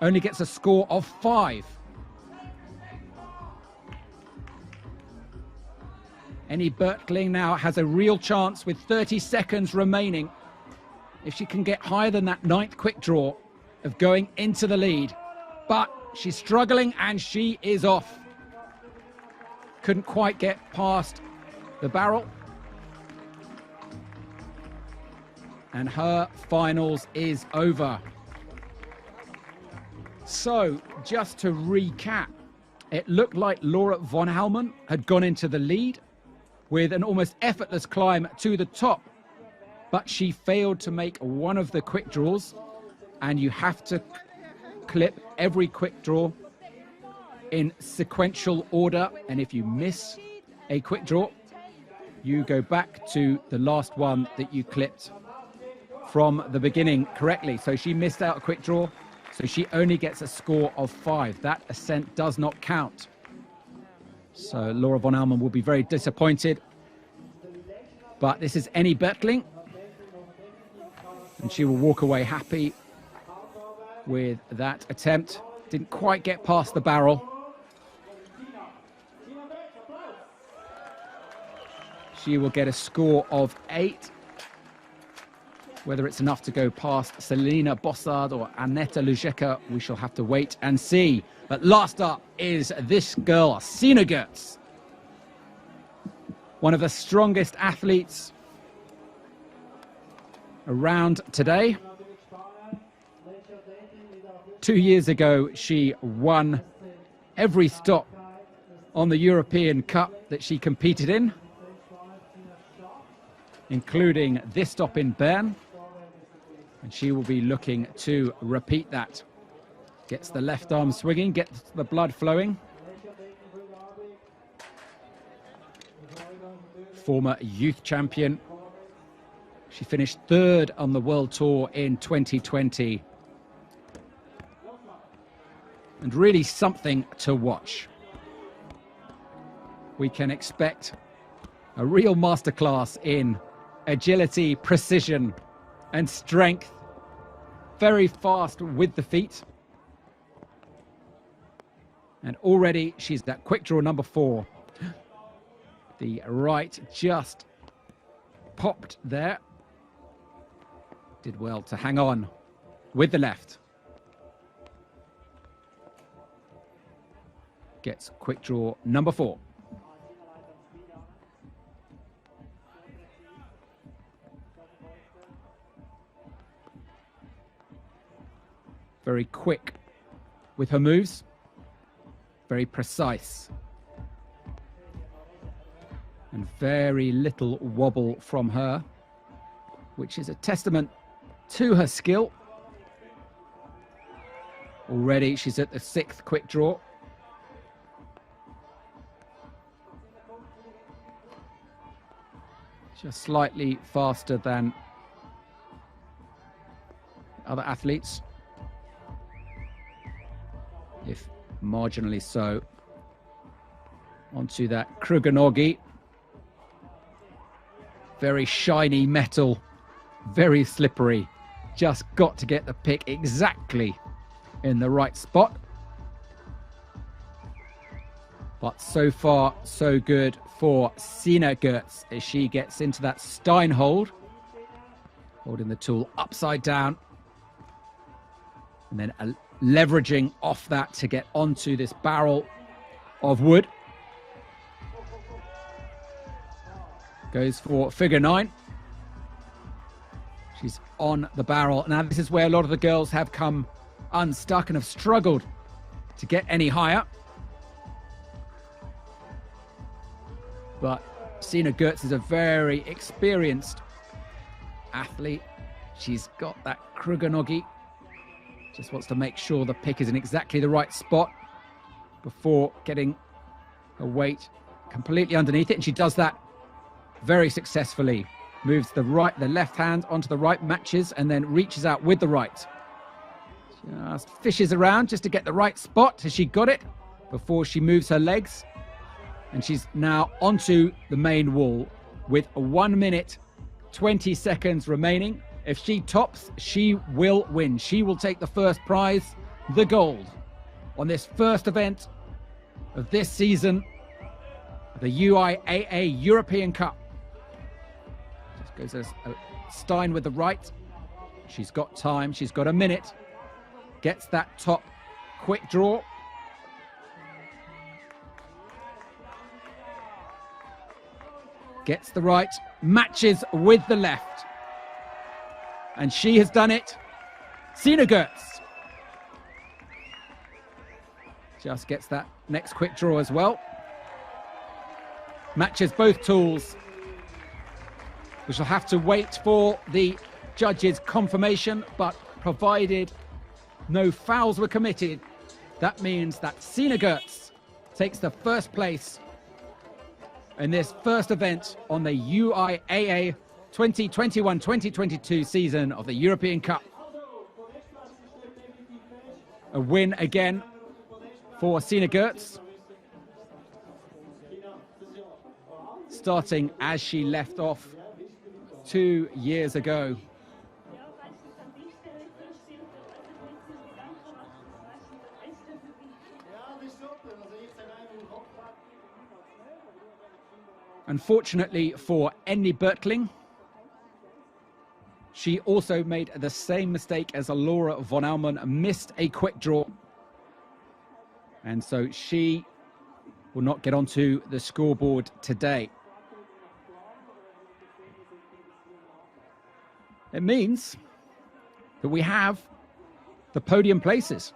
[SPEAKER 1] only gets a score of 5. Annie Burkling now has a real chance with 30 seconds remaining. If she can get higher than that 9th quick draw of going into the lead. But she's struggling and she is off. Couldn't quite get past the barrel. And her finals is over. So, just to recap, it looked like Laura von Allman had gone into the lead with an almost effortless climb to the top. But she failed to make one of the quick draws, and you have to clip every quick draw in sequential order. And if you miss a quick draw, you go back to the last one that you clipped from the beginning correctly. So she missed out a quick draw, so she only gets a score of 5. That ascent does not count. So Laura von Allman will be very disappointed. But this is Annie Burkling, and she will walk away happy with that attempt. Didn't quite get past the barrel. She will get a score of 8. Whether it's enough to go past Selena Bossa or Annetta Lujeca, we shall have to wait and see. But last up is this girl, Sina Goetz. One of the strongest athletes around today. 2 years ago, she won every stop on the European Cup that she competed in, including this stop in Bern. And she will be looking to repeat that. Gets the left arm swinging, gets the blood flowing. Former youth champion. She finished 3rd on the World Tour in 2020. And really something to watch. We can expect a real masterclass in agility, precision, and strength. Very fast with the feet. And already she's at quick draw number 4. The right just popped there. Did well to hang on with the left. Gets quick draw number 4. Very quick with her moves. Very precise. And very little wobble from her, which is a testament to her skill. Already she's at the 6th quick draw. Just slightly faster than other athletes, if marginally so. Onto that Kruganogi. Very shiny metal, very slippery. Just got to get the pick exactly in the right spot. But so far, so good for Sina Gertz as she gets into that Stein hold, holding the tool upside down, and then leveraging off that to get onto this barrel of wood. Goes for figure 9. She's on the barrel. Now, this is where a lot of the girls have come unstuck and have struggled to get any higher. But Sina Gertz is a very experienced athlete. She's got that Kruganogi. Just wants to make sure the pick is in exactly the right spot before getting her weight completely underneath it. And she does that very successfully. Moves the left hand onto the right, matches, and then reaches out with the right. Just fishes around just to get the right spot. Has she got it before she moves her legs? And she's now onto the main wall with 1 minute, 20 seconds remaining. If she tops, she will win. She will take the first prize, the gold, on this first event of this season, the UIAA European Cup. Just goes as Stein with the right. She's got time. She's got a minute. Gets that top quick draw. Gets the right, matches with the left. And she has done it. Sina Gertz just gets that next quick draw as well. Matches both tools. We shall have to wait for the judges' confirmation, but provided no fouls were committed, that means that Sina Gertz takes the first place in this first event on the UIAA 2021-2022 season of the European Cup. A win again for Sina Gertz, starting as she left off 2 years ago. Unfortunately for Enni Burkling, she also made the same mistake as Laura von Allman, missed a quick draw. And so she will not get onto the scoreboard today. It means that we have the podium places.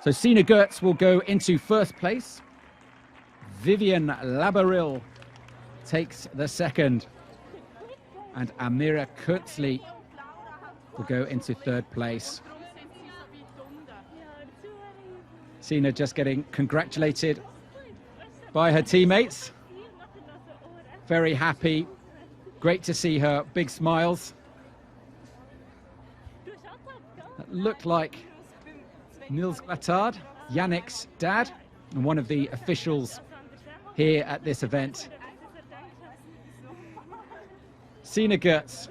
[SPEAKER 1] So Sina Gertz will go into first place. Vivian Labyril takes the second. And Amira Kunsley will go into third place. Sina just getting congratulated by her teammates. Very happy. Great to see her. Big smiles. That looked like Niels Glattard, Yannick's dad, and one of the officials here at this event. Sina Gertz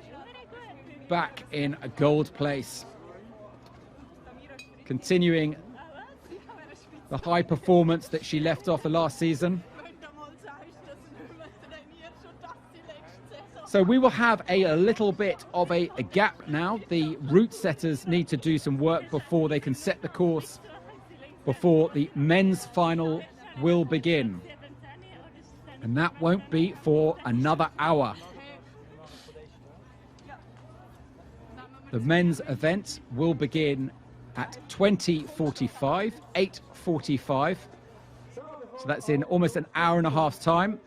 [SPEAKER 1] back in a gold place, continuing the high performance that she left off the last season. So we will have a little bit of a gap now. The route setters need to do some work before they can set the course, before the men's final will begin. And that won't be for another hour. The men's event will begin at 20:45, 8:45. So that's in almost an hour and a half time.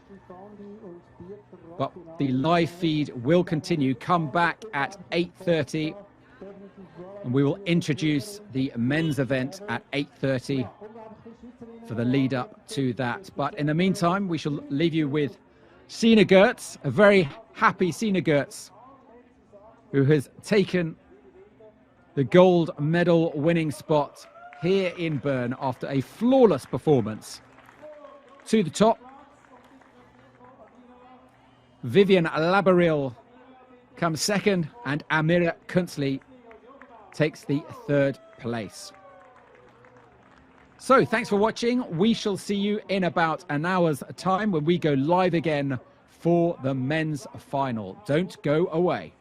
[SPEAKER 1] But the live feed will continue. Come back at 8:30 and we will introduce the men's event at 8:30 for the lead up to that. But in the meantime, we shall leave you with Sina Gertz, a very happy Sina Gertz, who has taken the gold medal winning spot here in Bern after a flawless performance. To the top, Vivian Labyril comes second and Amira Kunsley takes the third place. So thanks for watching. We shall see you in about an hour's time when we go live again for the men's final. Don't go away.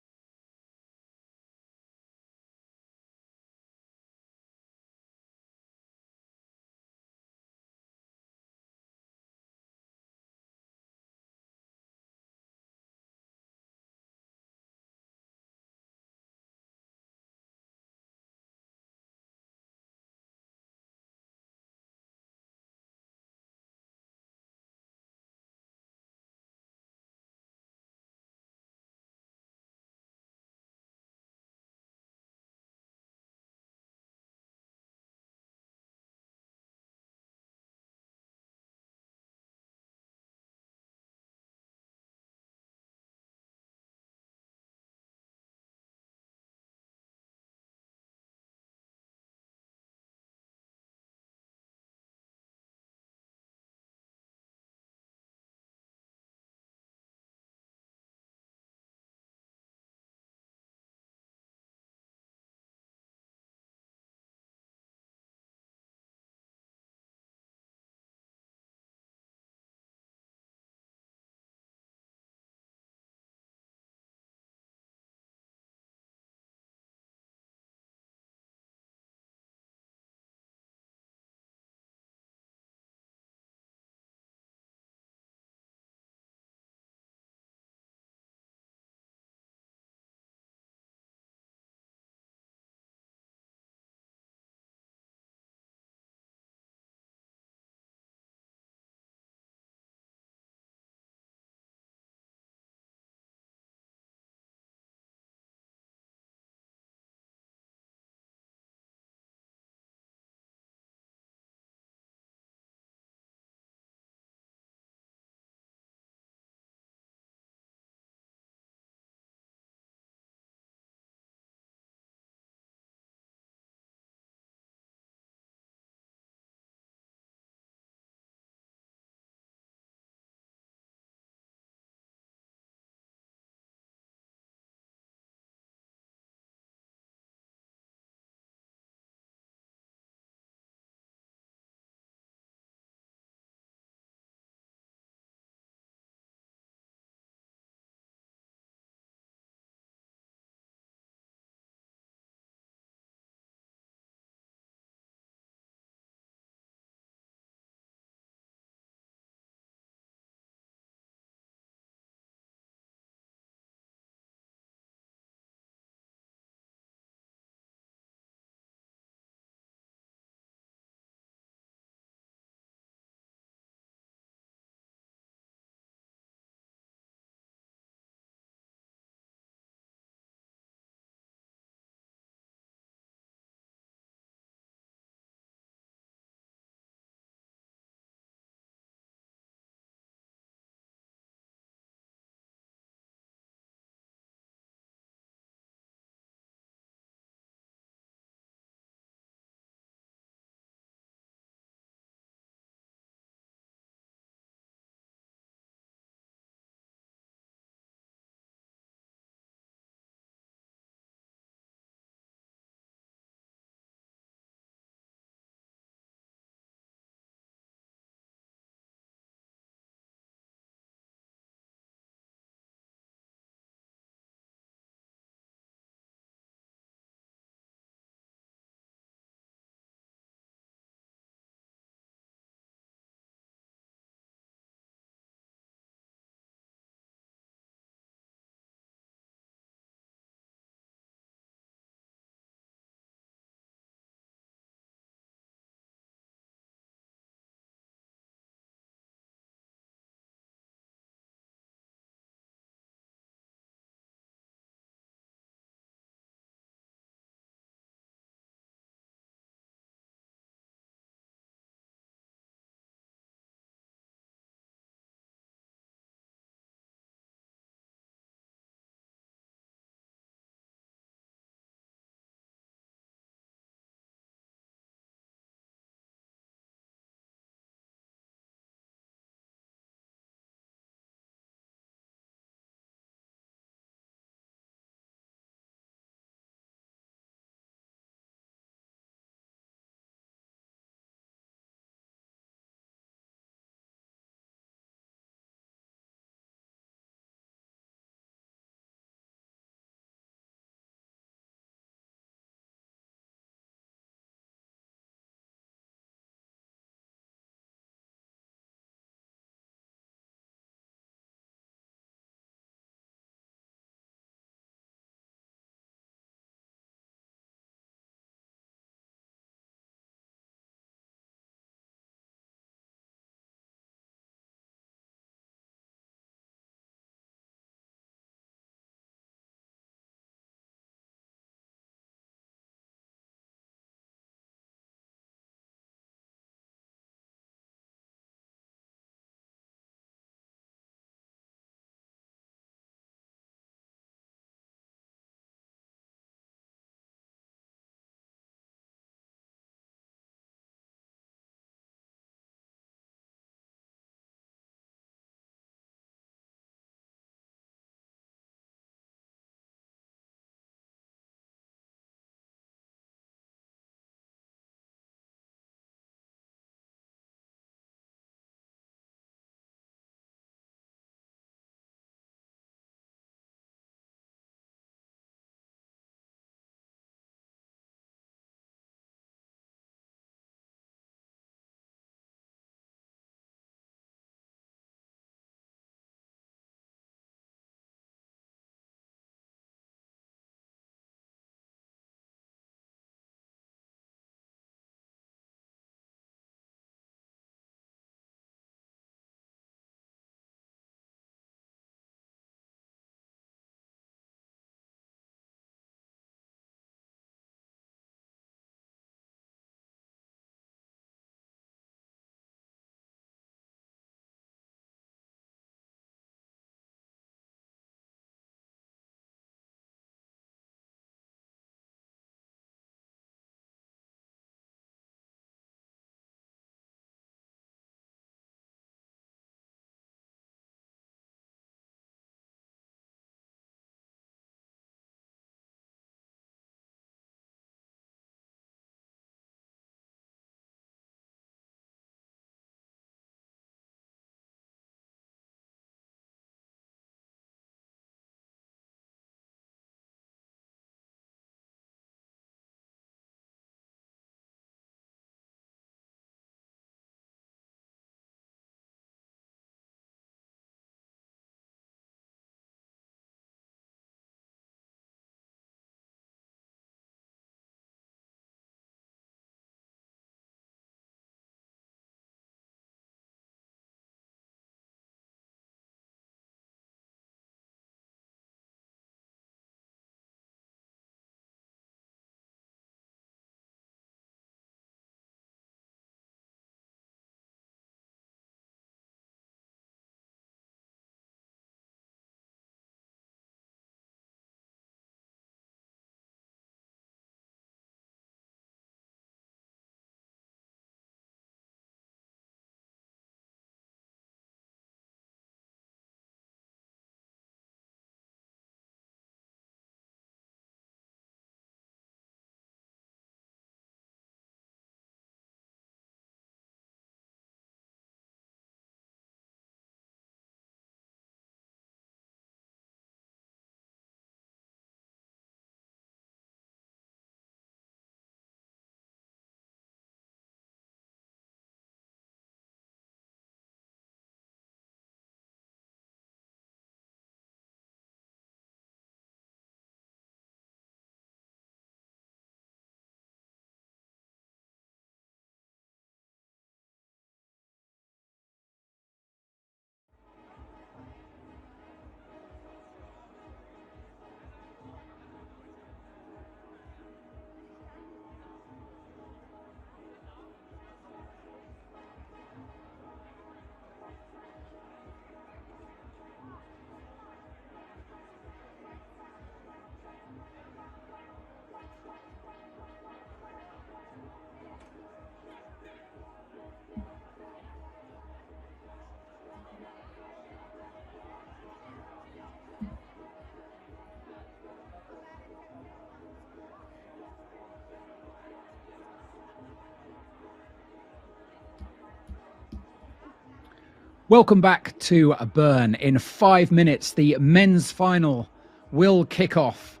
[SPEAKER 1] Welcome back to Bern. In 5 minutes, the men's final will kick off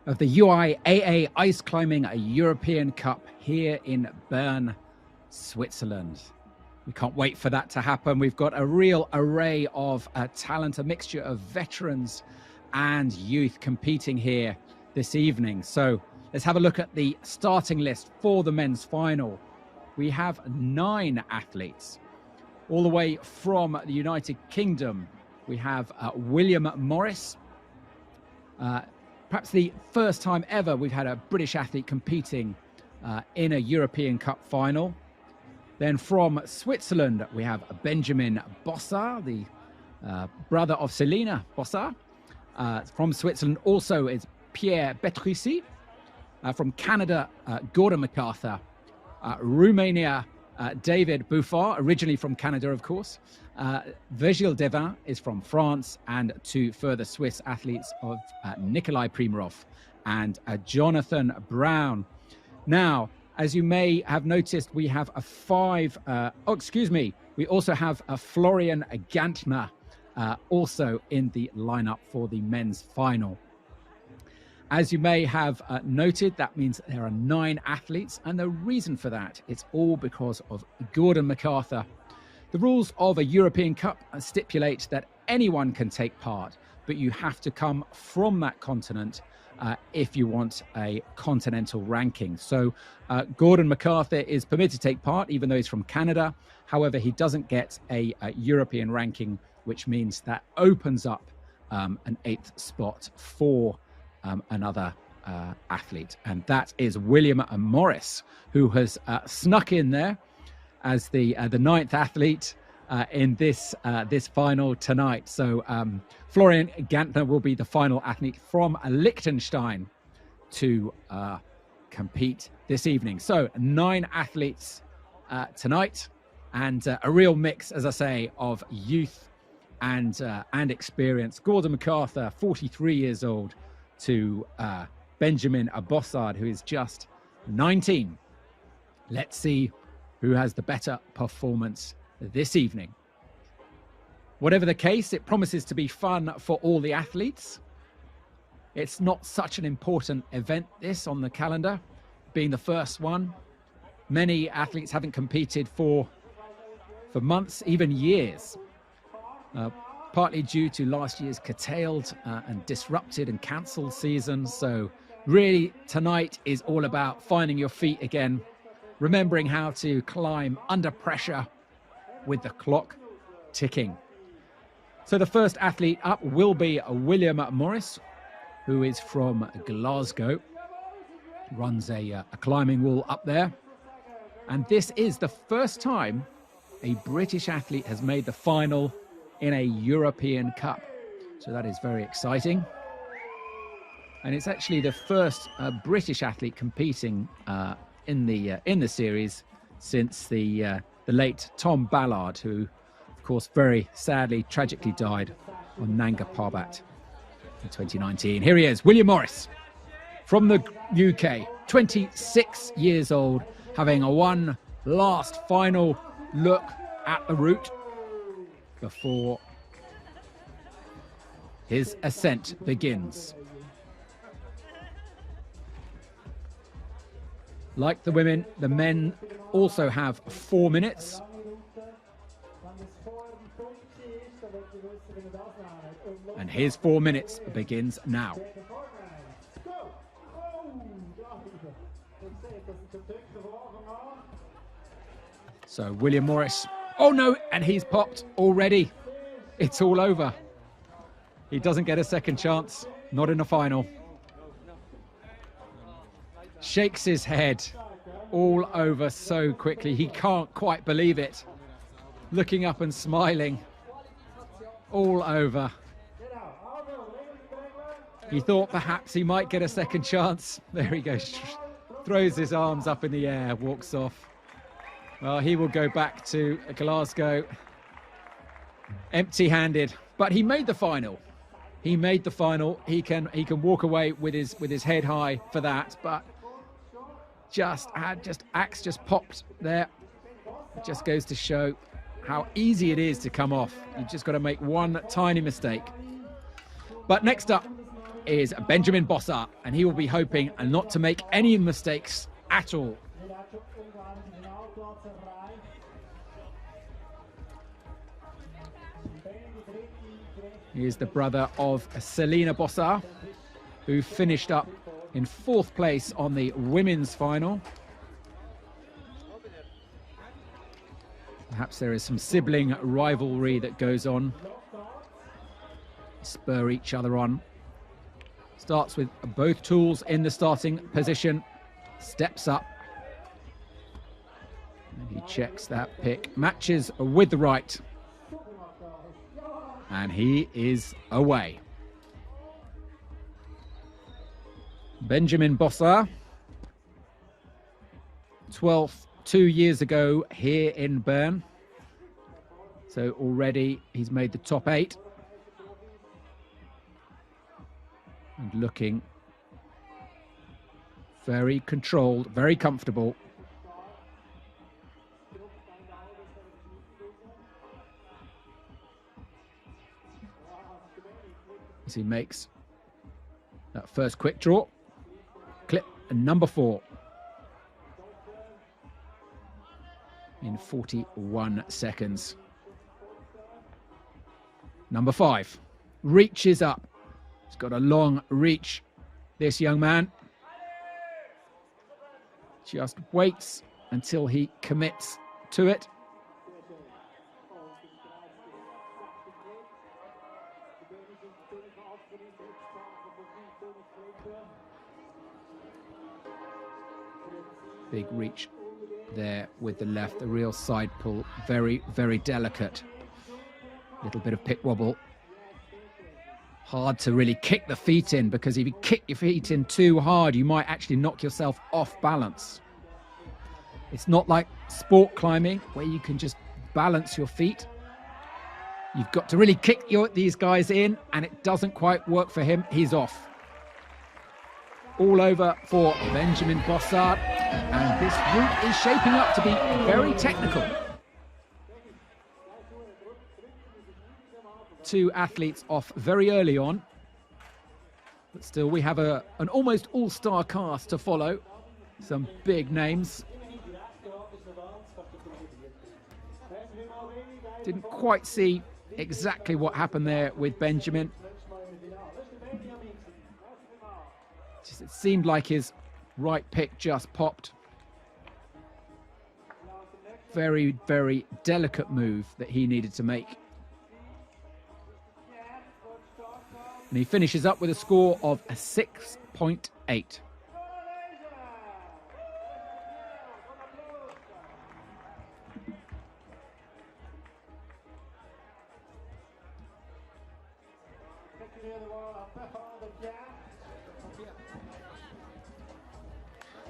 [SPEAKER 1] of the UIAA Ice Climbing European Cup here in Bern, Switzerland. We can't wait for that to happen. We've got a real array of talent, a mixture of veterans and youth competing here this evening. So let's have a look at the starting list for the men's final. We have 9 athletes. All the way from the United Kingdom, we have William Morris. Perhaps the first time ever we've had a British athlete competing in a European Cup final. Then from Switzerland, we have Benjamin Bossa, the brother of Selena Bossa. From Switzerland also is Pierre Betrucy. From Canada, Gordon MacArthur. Romania, David Buffard, originally from Canada, of course. Virgil Deva is from France, and 2 further Swiss athletes of Nikolai Primark and Jonathan Brown. Now, as you may have noticed, we have we also have a Florian Gantner also in the lineup for the men's final. As you may have noted, that means there are 9 athletes, and the reason for that, it's all because of Gordon MacArthur. The rules of a European Cup stipulate that anyone can take part, but you have to come from that continent if you want a continental ranking. So Gordon MacArthur is permitted to take part, even though he's from Canada. However, he doesn't get a European ranking, which means that opens up an 8th spot for another athlete, and that is William Morris, who has snuck in there as the 9th athlete in this final tonight. So Florian Gantner will be the final athlete from Liechtenstein to compete this evening. So 9 athletes tonight, and a real mix, as I say, of youth and experience. Gordon MacArthur, 43 years old, to Benjamin Bossard, who is just 19. Let's see who has the better performance this evening. Whatever the case, it promises to be fun for all the athletes. It's not such an important event, this, on the calendar, being the first one. Many athletes haven't competed for months, even years. Partly due to last year's curtailed and disrupted and cancelled season. So really tonight is all about finding your feet again, remembering how to climb under pressure with the clock ticking. So the first athlete up will be William Morris, who is from Glasgow, runs a climbing wall up there. And this is the first time a British athlete has made the final in a European Cup. So that is very exciting. And it's actually the first British athlete competing in the series since the late Tom Ballard, who, of course, very sadly, tragically died on Nanga Parbat in 2019. Here he is, William Morris, from the UK, 26 years old, having one last final look at the route before his ascent begins. Like the women, the men also have 4 minutes. And his 4 minutes begins now. So William Morris, oh no, and he's popped already. It's all over. He doesn't get a second chance, not in the final. Shakes his head all over so quickly. He can't quite believe it. Looking up and smiling all over. He thought perhaps he might get a second chance. There he goes. Throws his arms up in the air, walks off. Well, he will go back to Glasgow empty-handed, but he made the final. He made the final. He can walk away with his head high for that, but axe just popped there. It just goes to show how easy it is to come off. You've just got to make one tiny mistake. But next up is Benjamin Bossa, and he will be hoping not to make any mistakes at all. He is the brother of Selena Bossa, who finished up in 4th place on the women's final. Perhaps there is some sibling rivalry that goes on. Spur each other on. Starts with both tools in the starting position. Steps up. And he checks that pick. Matches with the right. And he is away. Benjamin Bossa. 12th 2 years ago here in Bern. So already he's made the top 8. And looking very controlled, very comfortable. As he makes that first quick draw. Clip number 4. In 41 seconds. Number 5. Reaches up. He's got a long reach, this young man. Just waits until he commits to it. Big reach there with the left, the real side pull. Very, very delicate. Little bit of pick wobble. Hard to really kick the feet in, because if you kick your feet in too hard, you might actually knock yourself off balance. It's not like sport climbing where you can just balance your feet. You've got to really kick these guys in, and it doesn't quite work for him. He's off. All over for Benjamin Bossa, and this route is shaping up to be very technical. 2 athletes off very early on, but still we have an almost all-star cast to follow. Some big names. Didn't quite see exactly what happened there with Benjamin. It seemed like his right pick just popped. Very, very delicate move that he needed to make. And he finishes up with a score of 6.8.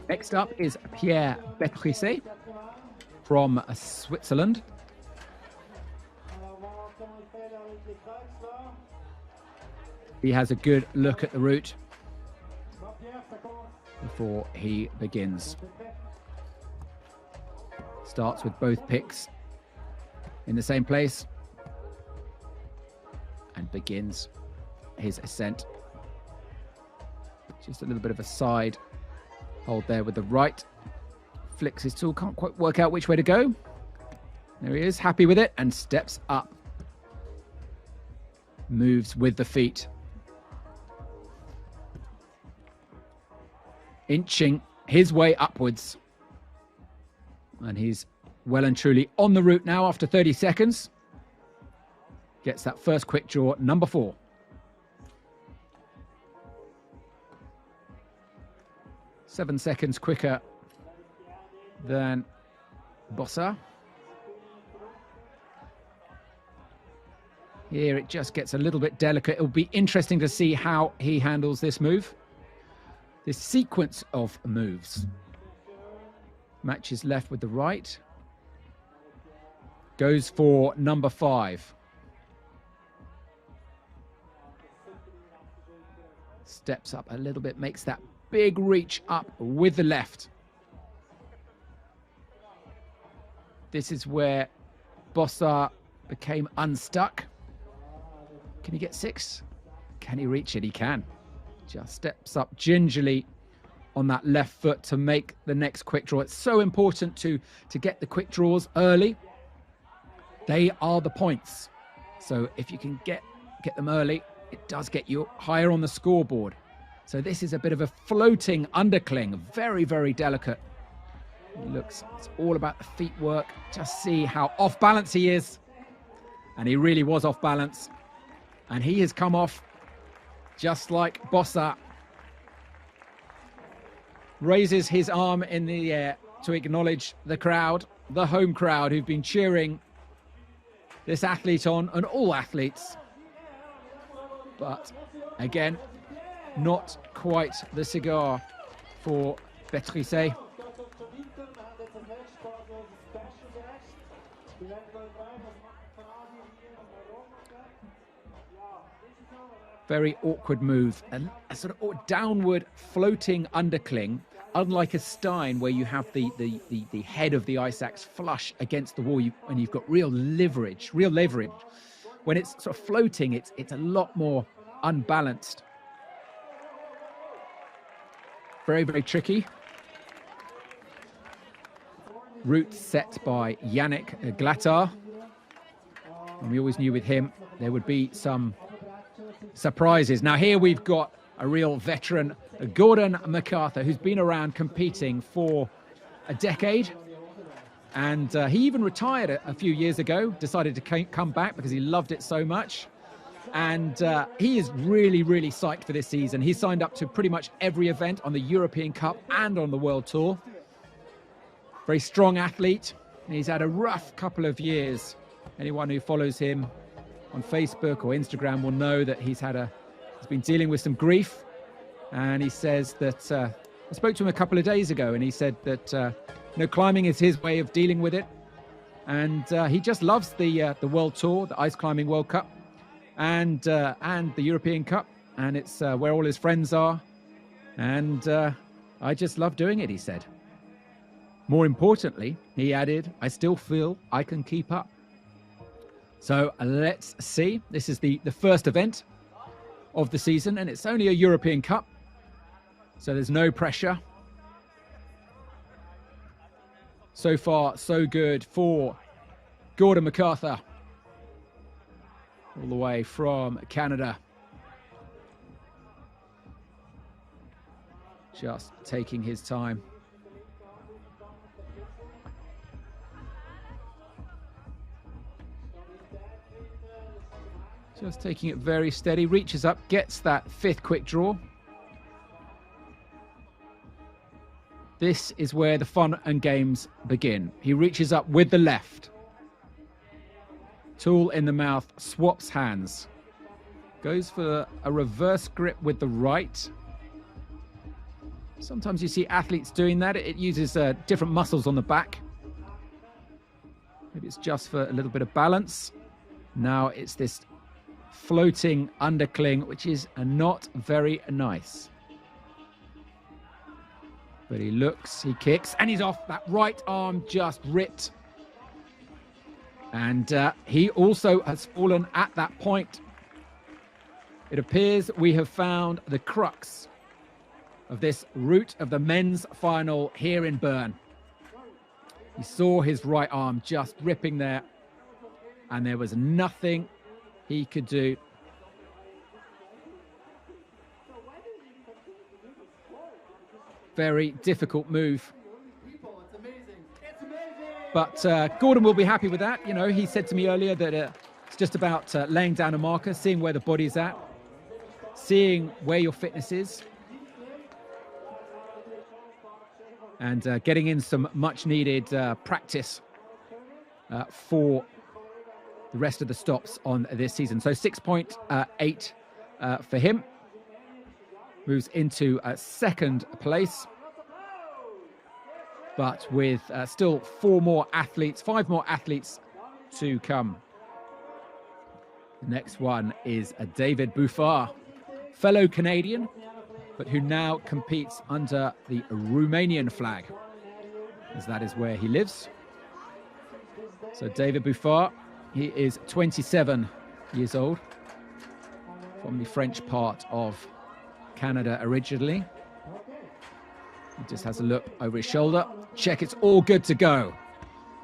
[SPEAKER 1] Next up is Pierre Bétrisset from Switzerland. He has a good look at the route before he begins. Starts with both picks in the same place and begins his ascent. Just a little bit of a side hold there with the right. Flicks his tool, can't quite work out which way to go. There he is, happy with it, and steps up. Moves with the feet. Inching his way upwards. And he's well and truly on the route now after 30 seconds. Gets that first quick draw, number 4. Seven seconds quicker than Bossa. Here it just gets a little bit delicate. It'll be interesting to see how he handles this move. This sequence of moves. Matches left with the right. Goes for number 5. Steps up a little bit, makes that big reach up with the left. This is where Bossa became unstuck. Can he get 6? Can he reach it? He can. Just steps up gingerly on that left foot to make the next quick draw. It's so important to get the quick draws early. They are the points. So if you can get them early, it does get you higher on the scoreboard. So this is a bit of a floating undercling, very, very delicate. He looks, it's all about the feet work. Just see how off balance he is. And he really was off balance. And he has come off just like Bossa. Raises his arm in the air to acknowledge the crowd, the home crowd who've been cheering this athlete on, and all athletes. But again, not quite the cigar for Beatrice. Very awkward move, and a sort of downward floating undercling, unlike a Stein where you have the head of the ice axe flush against the wall and you've got real leverage. When it's sort of floating, it's a lot more unbalanced. Very, very tricky. Route set by Yannick Glattar. And we always knew with him there would be some surprises. Now here we've got a real veteran, Gordon MacArthur, who's been around competing for a decade. And he even retired a few years ago, decided to come back because he loved it so much. And he is really, really psyched for this season. He signed up to pretty much every event on the European Cup and on the World Tour. Very strong athlete. He's had a rough couple of years. Anyone who follows him on Facebook or Instagram will know that he's been dealing with some grief. And he says that, I spoke to him a couple of days ago, and he said that climbing is his way of dealing with it. And he just loves the World Tour, the Ice Climbing World Cup, and the European Cup. And it's where all his friends are. And I just love doing it, he said. More importantly, he added, I still feel I can keep up. So let's see. This is the first event of the season, and it's only a European Cup. So there's no pressure. So far, so good for Gordon MacArthur. All the way from Canada. Just taking his time. Just taking it very steady, reaches up, gets that 5th quick draw. This is where the fun and games begin. He reaches up with the left. Tool in the mouth, swaps hands. Goes for a reverse grip with the right. Sometimes you see athletes doing that. It uses different muscles on the back. Maybe it's just for a little bit of balance. Now it's this floating undercling, which is not very nice. But he looks, he kicks, and he's off. That right arm just ripped. And he also has fallen at that point. It appears we have found the crux of this route of the men's final here in Bern. You saw his right arm just ripping there, and there was nothing he could do. Very difficult move. But Gordon will be happy with that. You know, he said to me earlier that it's just about laying down a marker, seeing where the body's at, seeing where your fitness is, and getting in some much needed practice for the rest of the stops on this season. So 6.8 for him. Moves into 2nd place. But with still 5 more athletes to come. The next one is David Buffard, fellow Canadian, but who now competes under the Romanian flag, as that is where he lives. So David Buffard, he is 27 years old, from the French part of Canada originally. He just has a look over his shoulder. Check, it's all good to go.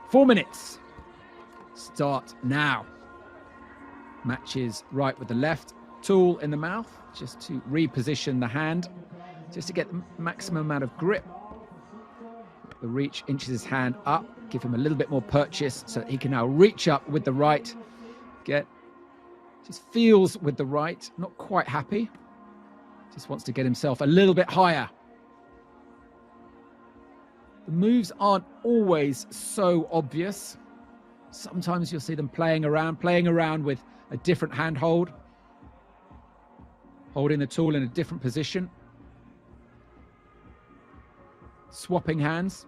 [SPEAKER 1] 4 minutes. Start now. Matches right with the left. Tool in the mouth, just to reposition the hand, just to get the maximum amount of grip. The reach inches his hand up, give him a little bit more purchase so that he can now reach up with the right. Just feels with the right, not quite happy. Just wants to get himself a little bit higher. The moves aren't always so obvious. Sometimes you'll see them playing around with a different handhold, holding the tool in a different position, swapping hands.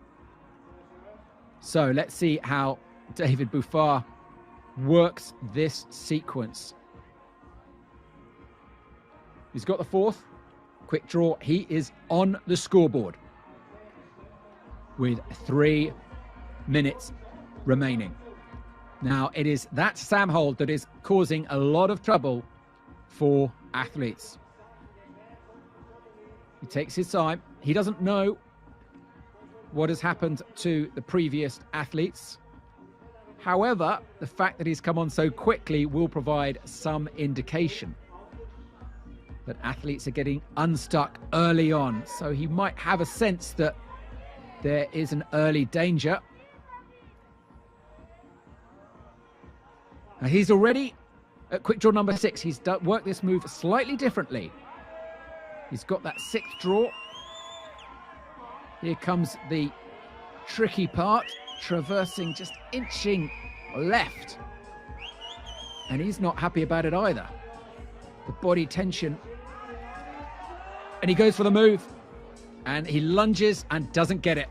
[SPEAKER 1] So let's see how David Buffard works this sequence. He's got the fourth. Quick draw. He is on the scoreboard with 3 minutes remaining. Now, it is that Sam hold that is causing a lot of trouble for athletes. He takes his time. He doesn't know what has happened to the previous athletes. However, the fact that he's come on so quickly will provide some indication that athletes are getting unstuck early on. So he might have a sense that there is an early danger. Now he's already at quick draw number 6. He's worked this move slightly differently. He's got that 6th draw. Here comes the tricky part, traversing, just inching left. And he's not happy about it either. The body tension. And he goes for the move. And he lunges and doesn't get it.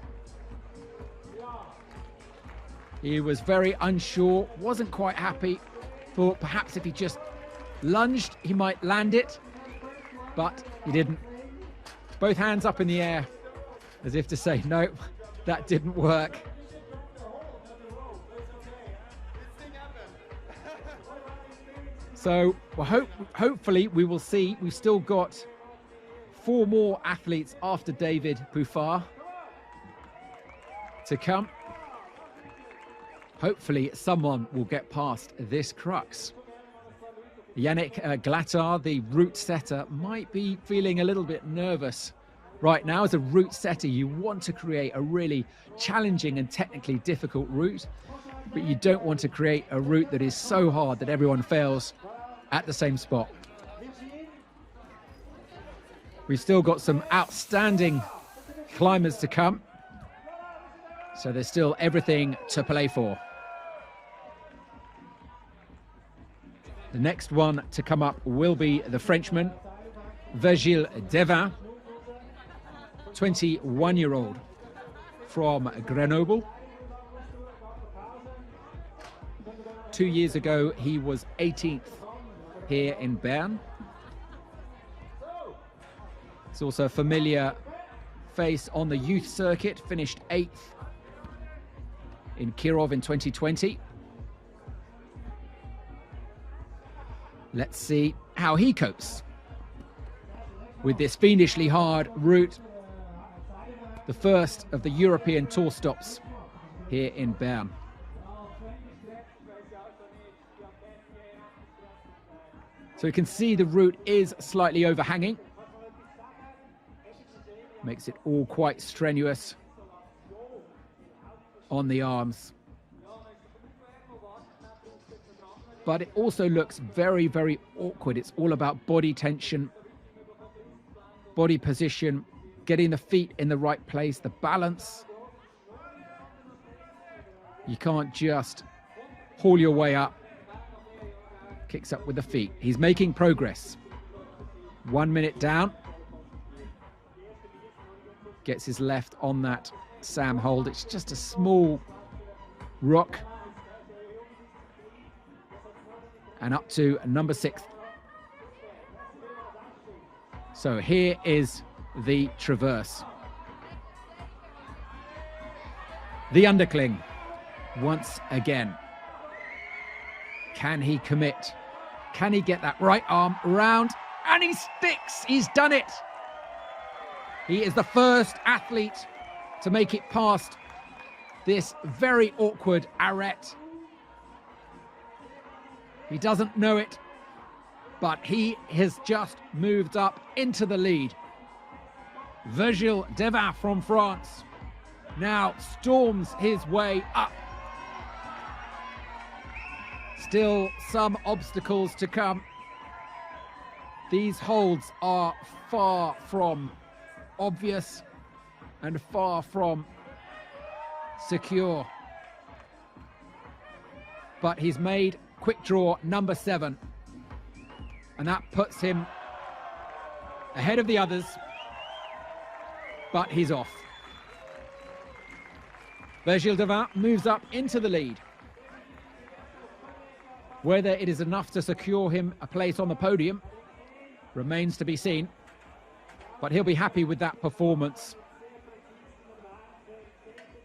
[SPEAKER 1] He was very unsure, wasn't quite happy. Thought perhaps if he just lunged, he might land it. But he didn't. Both hands up in the air, as if to say, no, that didn't work. So well, hopefully we will see. We've still got 4 more athletes after David Buffard to come. Hopefully someone will get past this crux. Yannick Glattard, the route setter, might be feeling a little bit nervous right now. As a route setter, you want to create a really challenging and technically difficult route, but you don't want to create a route that is so hard that everyone fails at the same spot. We've still got some outstanding climbers to come, so there's still everything to play for. The next one to come up will be the Frenchman, Virgil Deva, 21-year-old from Grenoble. 2 years ago, he was 18th here in Bern. It's also a familiar face on the youth circuit, finished 8th in Kirov in 2020. Let's see how he copes with this fiendishly hard route. The first of the European tour stops here in Bern. So you can see the route is slightly overhanging. Makes it all quite strenuous on the arms. But it also looks very, very awkward. It's all about body tension, body position, getting the feet in the right place, the balance. You can't just haul your way up. Kicks up with the feet. He's making progress. 1 minute down. Gets his left on that Sam hold. It's just a small rock. And up to number 6. So here is the traverse. The undercling once again. Can he commit? Can he get that right arm round? And he sticks. He's done it. He is the first athlete to make it past this very awkward arête. He doesn't know it, but he has just moved up into the lead. Virgil Deva from France now storms his way up. Still some obstacles to come. These holds are far from obvious and far from secure. But he's made quick draw number 7. And that puts him ahead of the others. But he's off. Virgil Deva moves up into the lead. Whether it is enough to secure him a place on the podium remains to be seen. But he'll be happy with that performance.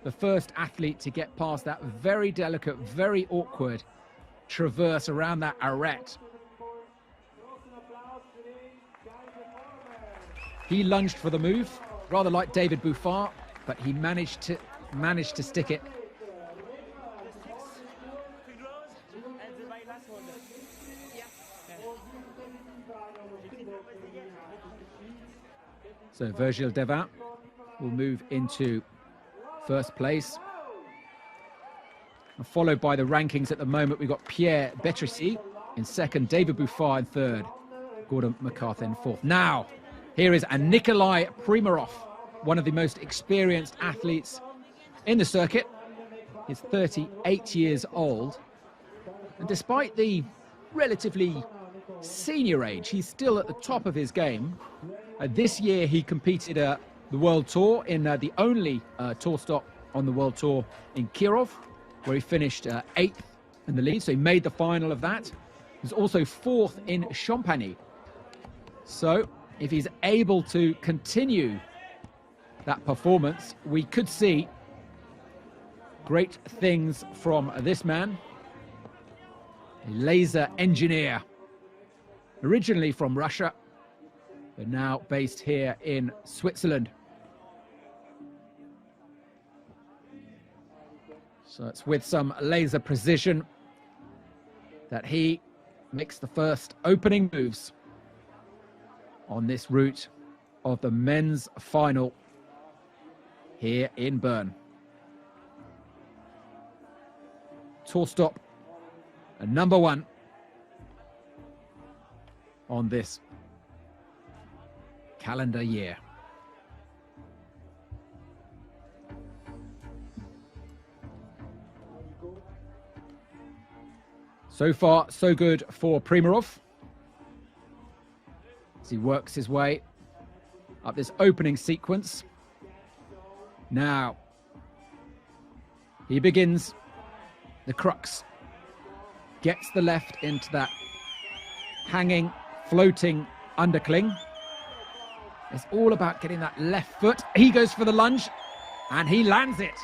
[SPEAKER 1] The first athlete to get past that very delicate, very awkward traverse around that arête. He lunged for the move, rather like David Buffard, but he managed to stick it. So Virgil Deva will move into first place. And followed by the rankings at the moment, we've got Pierre Betrici in second, David Buffard in third, Gordon McCarthy in fourth. Now, here is a Nikolai Primark, one of the most experienced athletes in the circuit. He's 38 years old. And despite the relatively senior age, he's still at the top of his game. This year he competed the World Tour in the only tour stop on the World Tour in Kirov, where he finished 8th in the lead, so he made the final of that. He was also 4th in Champagne. So if he's able to continue that performance, we could see great things from this man, a laser engineer, originally from Russia, but now based here in Switzerland. So it's with some laser precision that he makes the first opening moves on this route of the men's final here in Bern. Tour stop and number 1 on this calendar year. So far, so good for Primark as he works his way up this opening sequence. Now, he begins the crux, gets the left into that hanging, floating undercling. It's all about getting that left foot. He goes for the lunge and he lands it.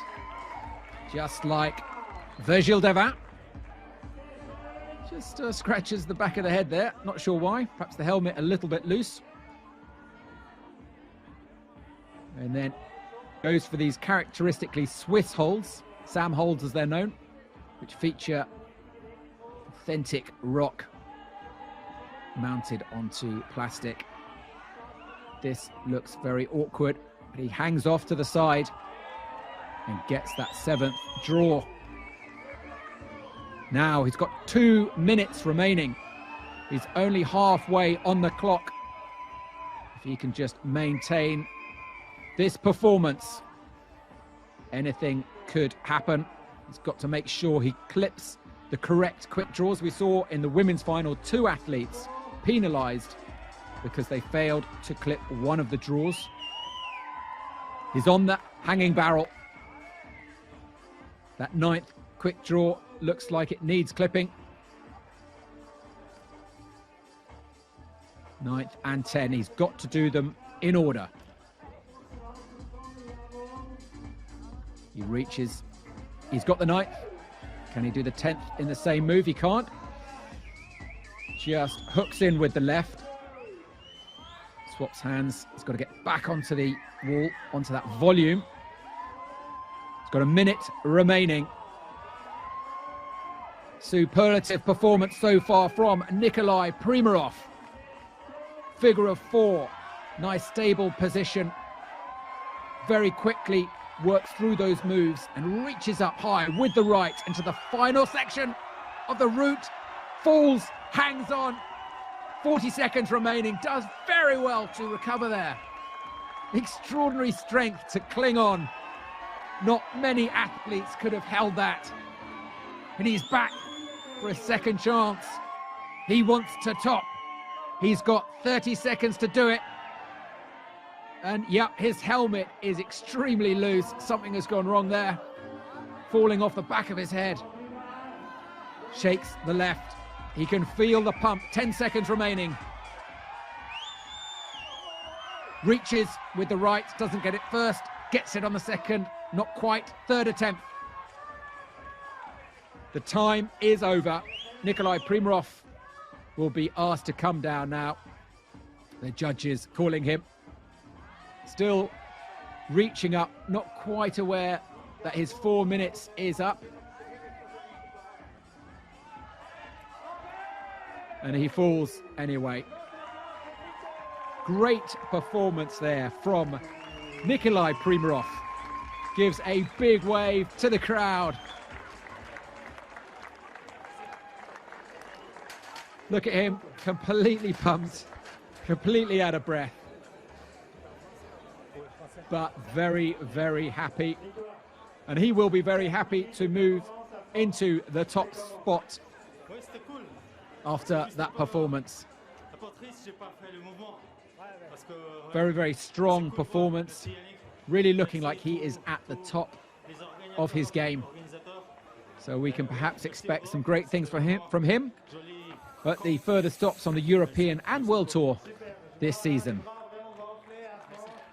[SPEAKER 1] Just like Virgil Deva. Just scratches the back of the head there. Not sure why. Perhaps the helmet a little bit loose. And then goes for these characteristically Swiss holds, Sam holds as they're known, which feature authentic rock mounted onto plastic. This looks very awkward, but he hangs off to the side and gets that 7th draw. Now he's got 2 minutes remaining. He's only halfway on the clock. If he can just maintain this performance, anything could happen. He's got to make sure he clips the correct quick draws. We saw in the women's final 2 athletes penalised because they failed to clip one of the draws. He's on the hanging barrel. That 9th quick draw looks like it needs clipping. 9th and 10, he's got to do them in order. He reaches, he's got the 9th. Can he do the 10th in the same move? He can't. Just hooks in with the left. Swaps hands. He's got to get back onto the wall, onto that volume. He's got a minute remaining. Superlative performance so far from Nikolai Primark. Figure of 4. Nice stable position. Very quickly works through those moves and reaches up high with the right into the final section of the route. Falls, hangs on. 40 seconds remaining. Does very well to recover there. Extraordinary strength to cling on. Not many athletes could have held that. And he's back for a second chance. He wants to top. He's got 30 seconds to do it. And yeah, his helmet is extremely loose. Something has gone wrong there. Falling off the back of his head. Shakes the left. He can feel the pump. 10 seconds remaining. Reaches with the right. Doesn't get it first. Gets it on the second. Not quite. Third attempt. The time is over. Nikolai Primark will be asked to come down now. The judges calling him. Still reaching up, not quite aware that his 4 minutes is up. And he falls anyway. Great performance there from Nikolai Primark. Gives a big wave to the crowd. Look at him, completely pumped, completely out of breath. But very, very happy. And he will be very happy to move into the top spot after that performance. Very, very strong performance. Really looking like he is at the top of his game. So we can perhaps expect some great things from him. But the further stops on the European and World Tour this season.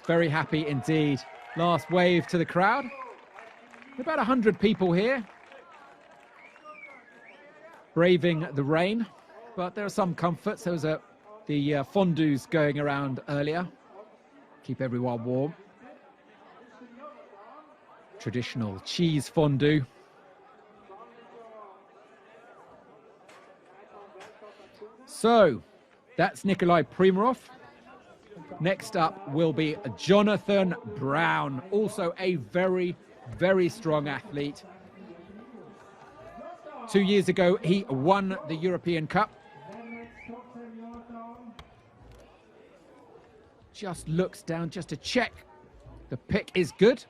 [SPEAKER 1] Very happy indeed. Last wave to the crowd. About 100 people here. Braving the rain. But there are some comforts. There was the fondues going around earlier. Keep everyone warm. Traditional cheese fondue. So, that's Nikolai Primark. Next up will be Jonathan Brown, also a very, very strong athlete. 2 years ago, he won the European Cup. Just looks down just to check the pick is good.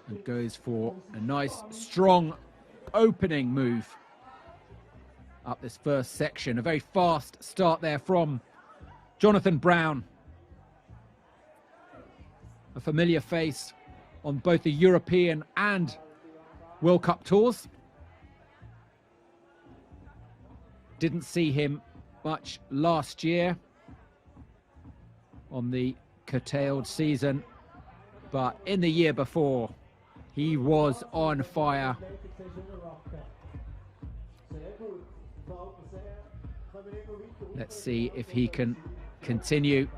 [SPEAKER 1] And goes for a nice, strong opening move up this first section. A very fast start there from Jonathan Brown. A familiar face on both the European and World Cup tours. Didn't see him much last year on the curtailed season, but in the year before, he was on fire. Let's see if he can continue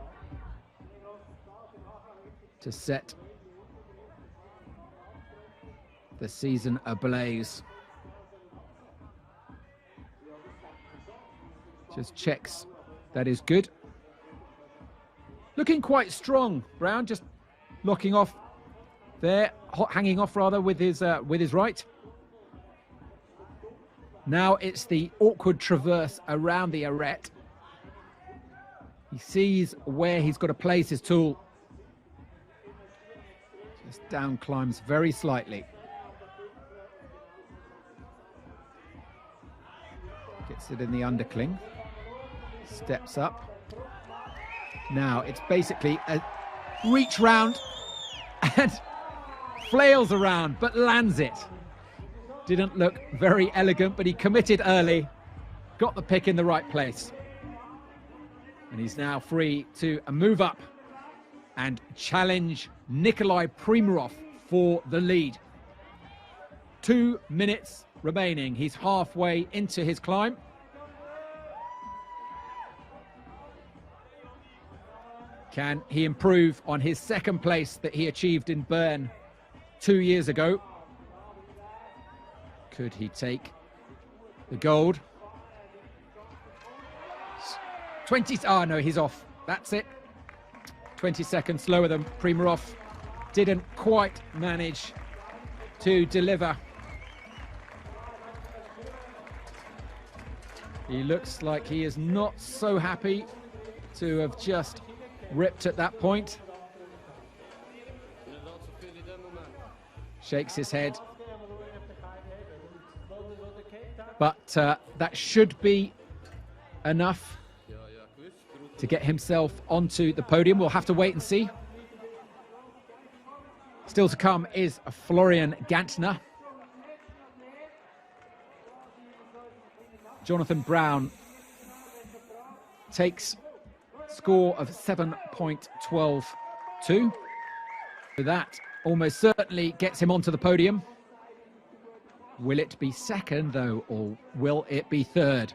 [SPEAKER 1] to set the season ablaze. Just checks that is good. Looking quite strong, Brown, just locking off there, hanging off rather with his right. Now it's the awkward traverse around the arete. He sees where he's got to place his tool. Just down climbs very slightly. Gets it in the undercling. Steps up. Now it's basically a reach round and flails around, but lands it. Didn't look very elegant, but he committed early. Got the pick in the right place. And he's now free to move up and challenge Nikolai Primark for the lead. 2 minutes remaining. He's halfway into his climb. Can he improve on his second place that he achieved in Bern 2 years ago? Could he take the gold? 20, oh no, he's off. That's it. 20 seconds slower than Primark. Didn't quite manage to deliver. He looks like he is not so happy to have just ripped at that point. Shakes his head. But that should be enough to get himself onto the podium. We'll have to wait and see. Still to come is Florian Gantner. Jonathan Brown takes score of 7.122. So that almost certainly gets him onto the podium. Will it be second, though, or will it be third?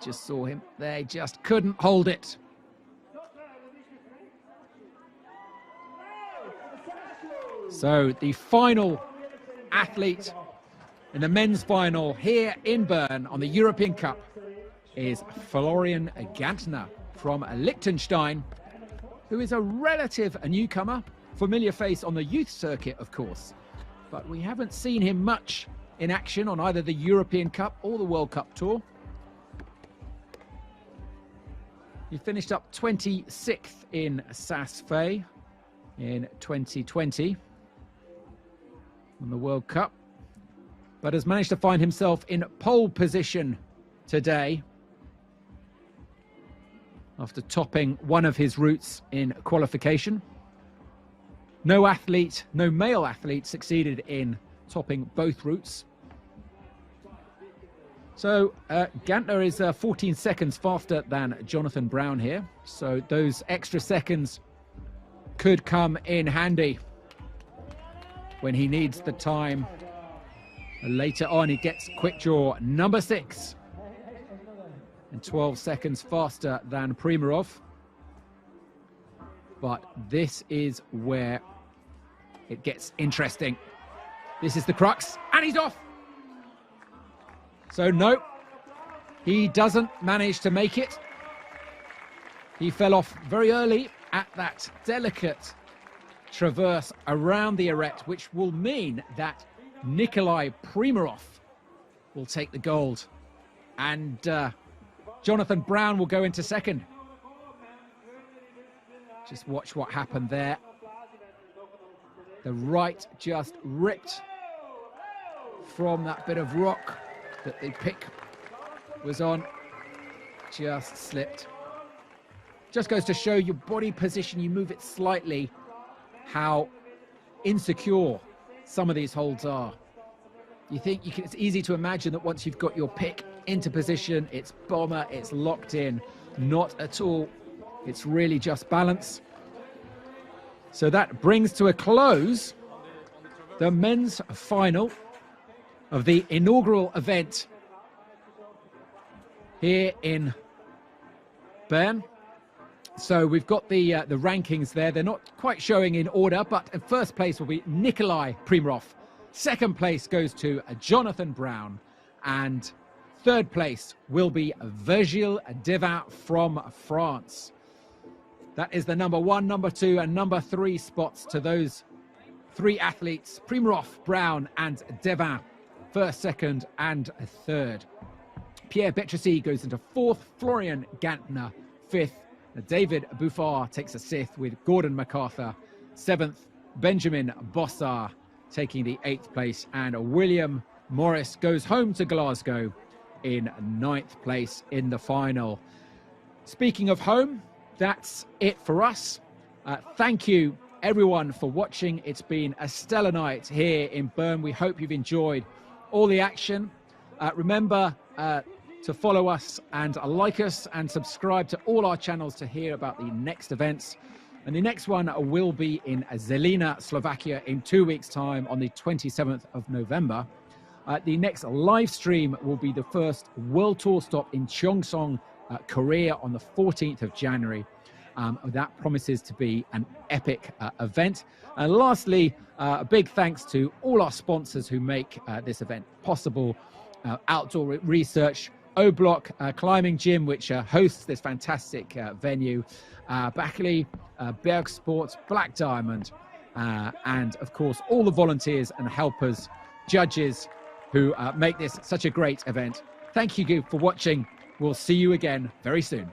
[SPEAKER 1] Just saw him. They just couldn't hold it. So the final athlete in the men's final here in Bern on the European Cup is Florian Gantner from Liechtenstein, who is a relative newcomer, familiar face on the youth circuit, of course, but we haven't seen him much in action on either the European Cup or the World Cup Tour. He finished up 26th in Saas-Fee in 2020 on the World Cup, but has managed to find himself in pole position today after topping one of his routes in qualification. No athlete, no male athlete succeeded in topping both routes. So Gantner is 14 seconds faster than Jonathan Brown here. So those extra seconds could come in handy when he needs the time. Later on, he gets quick draw number 6 and 12 seconds faster than Primark. But this is where it gets interesting. This is the crux, and he's off. So no, he doesn't manage to make it. He fell off very early at that delicate traverse around the arête, which will mean that Nikolai Primark will take the gold, and Jonathan Brown will go into second. Just watch what happened there. The right just ripped from that bit of rock that the pick was on. Just slipped. Just goes to show your body position, you move it slightly, how insecure some of these holds are. You think it's easy to imagine that once you've got your pick into position, it's bomber, it's locked in. Not at all. It's really just balance. So that brings to a close the men's final of the inaugural event here in Bern. So we've got the rankings there. They're not quite showing in order, but in first place will be Nikolai Primark. Second place goes to Jonathan Brown. And third place will be Virgil Deva from France. That is the number 1, number 2, and number 3 spots to those 3 athletes, Primark, Brown, and Deva. First, second, and third. Pierre Betressy goes into 4th, Florian Gantner 5th, David Buffard takes a 6th with Gordon MacArthur 7th, Benjamin Bossa taking the 8th place, and William Morris goes home to Glasgow in 9th place in the final. Speaking of home, that's it for us. Thank you everyone for watching. It's been a stellar night here in Bern. We hope you've enjoyed all the action. Remember to follow us and like us and subscribe to all our channels to hear about the next events. And the next one will be in Zelina, Slovakia in 2 weeks' time on the 27th of November. The next live stream will be the first World Tour stop in Cheongsong, Korea on the 14th of January. That promises to be an epic event. And lastly, a big thanks to all our sponsors who make this event possible. Outdoor Research, O-Block Climbing Gym, which hosts this fantastic venue, Backley, Berg Sports, Black Diamond, and of course all the volunteers and helpers, judges who make this such a great event. Thank you for watching. We'll see you again very soon.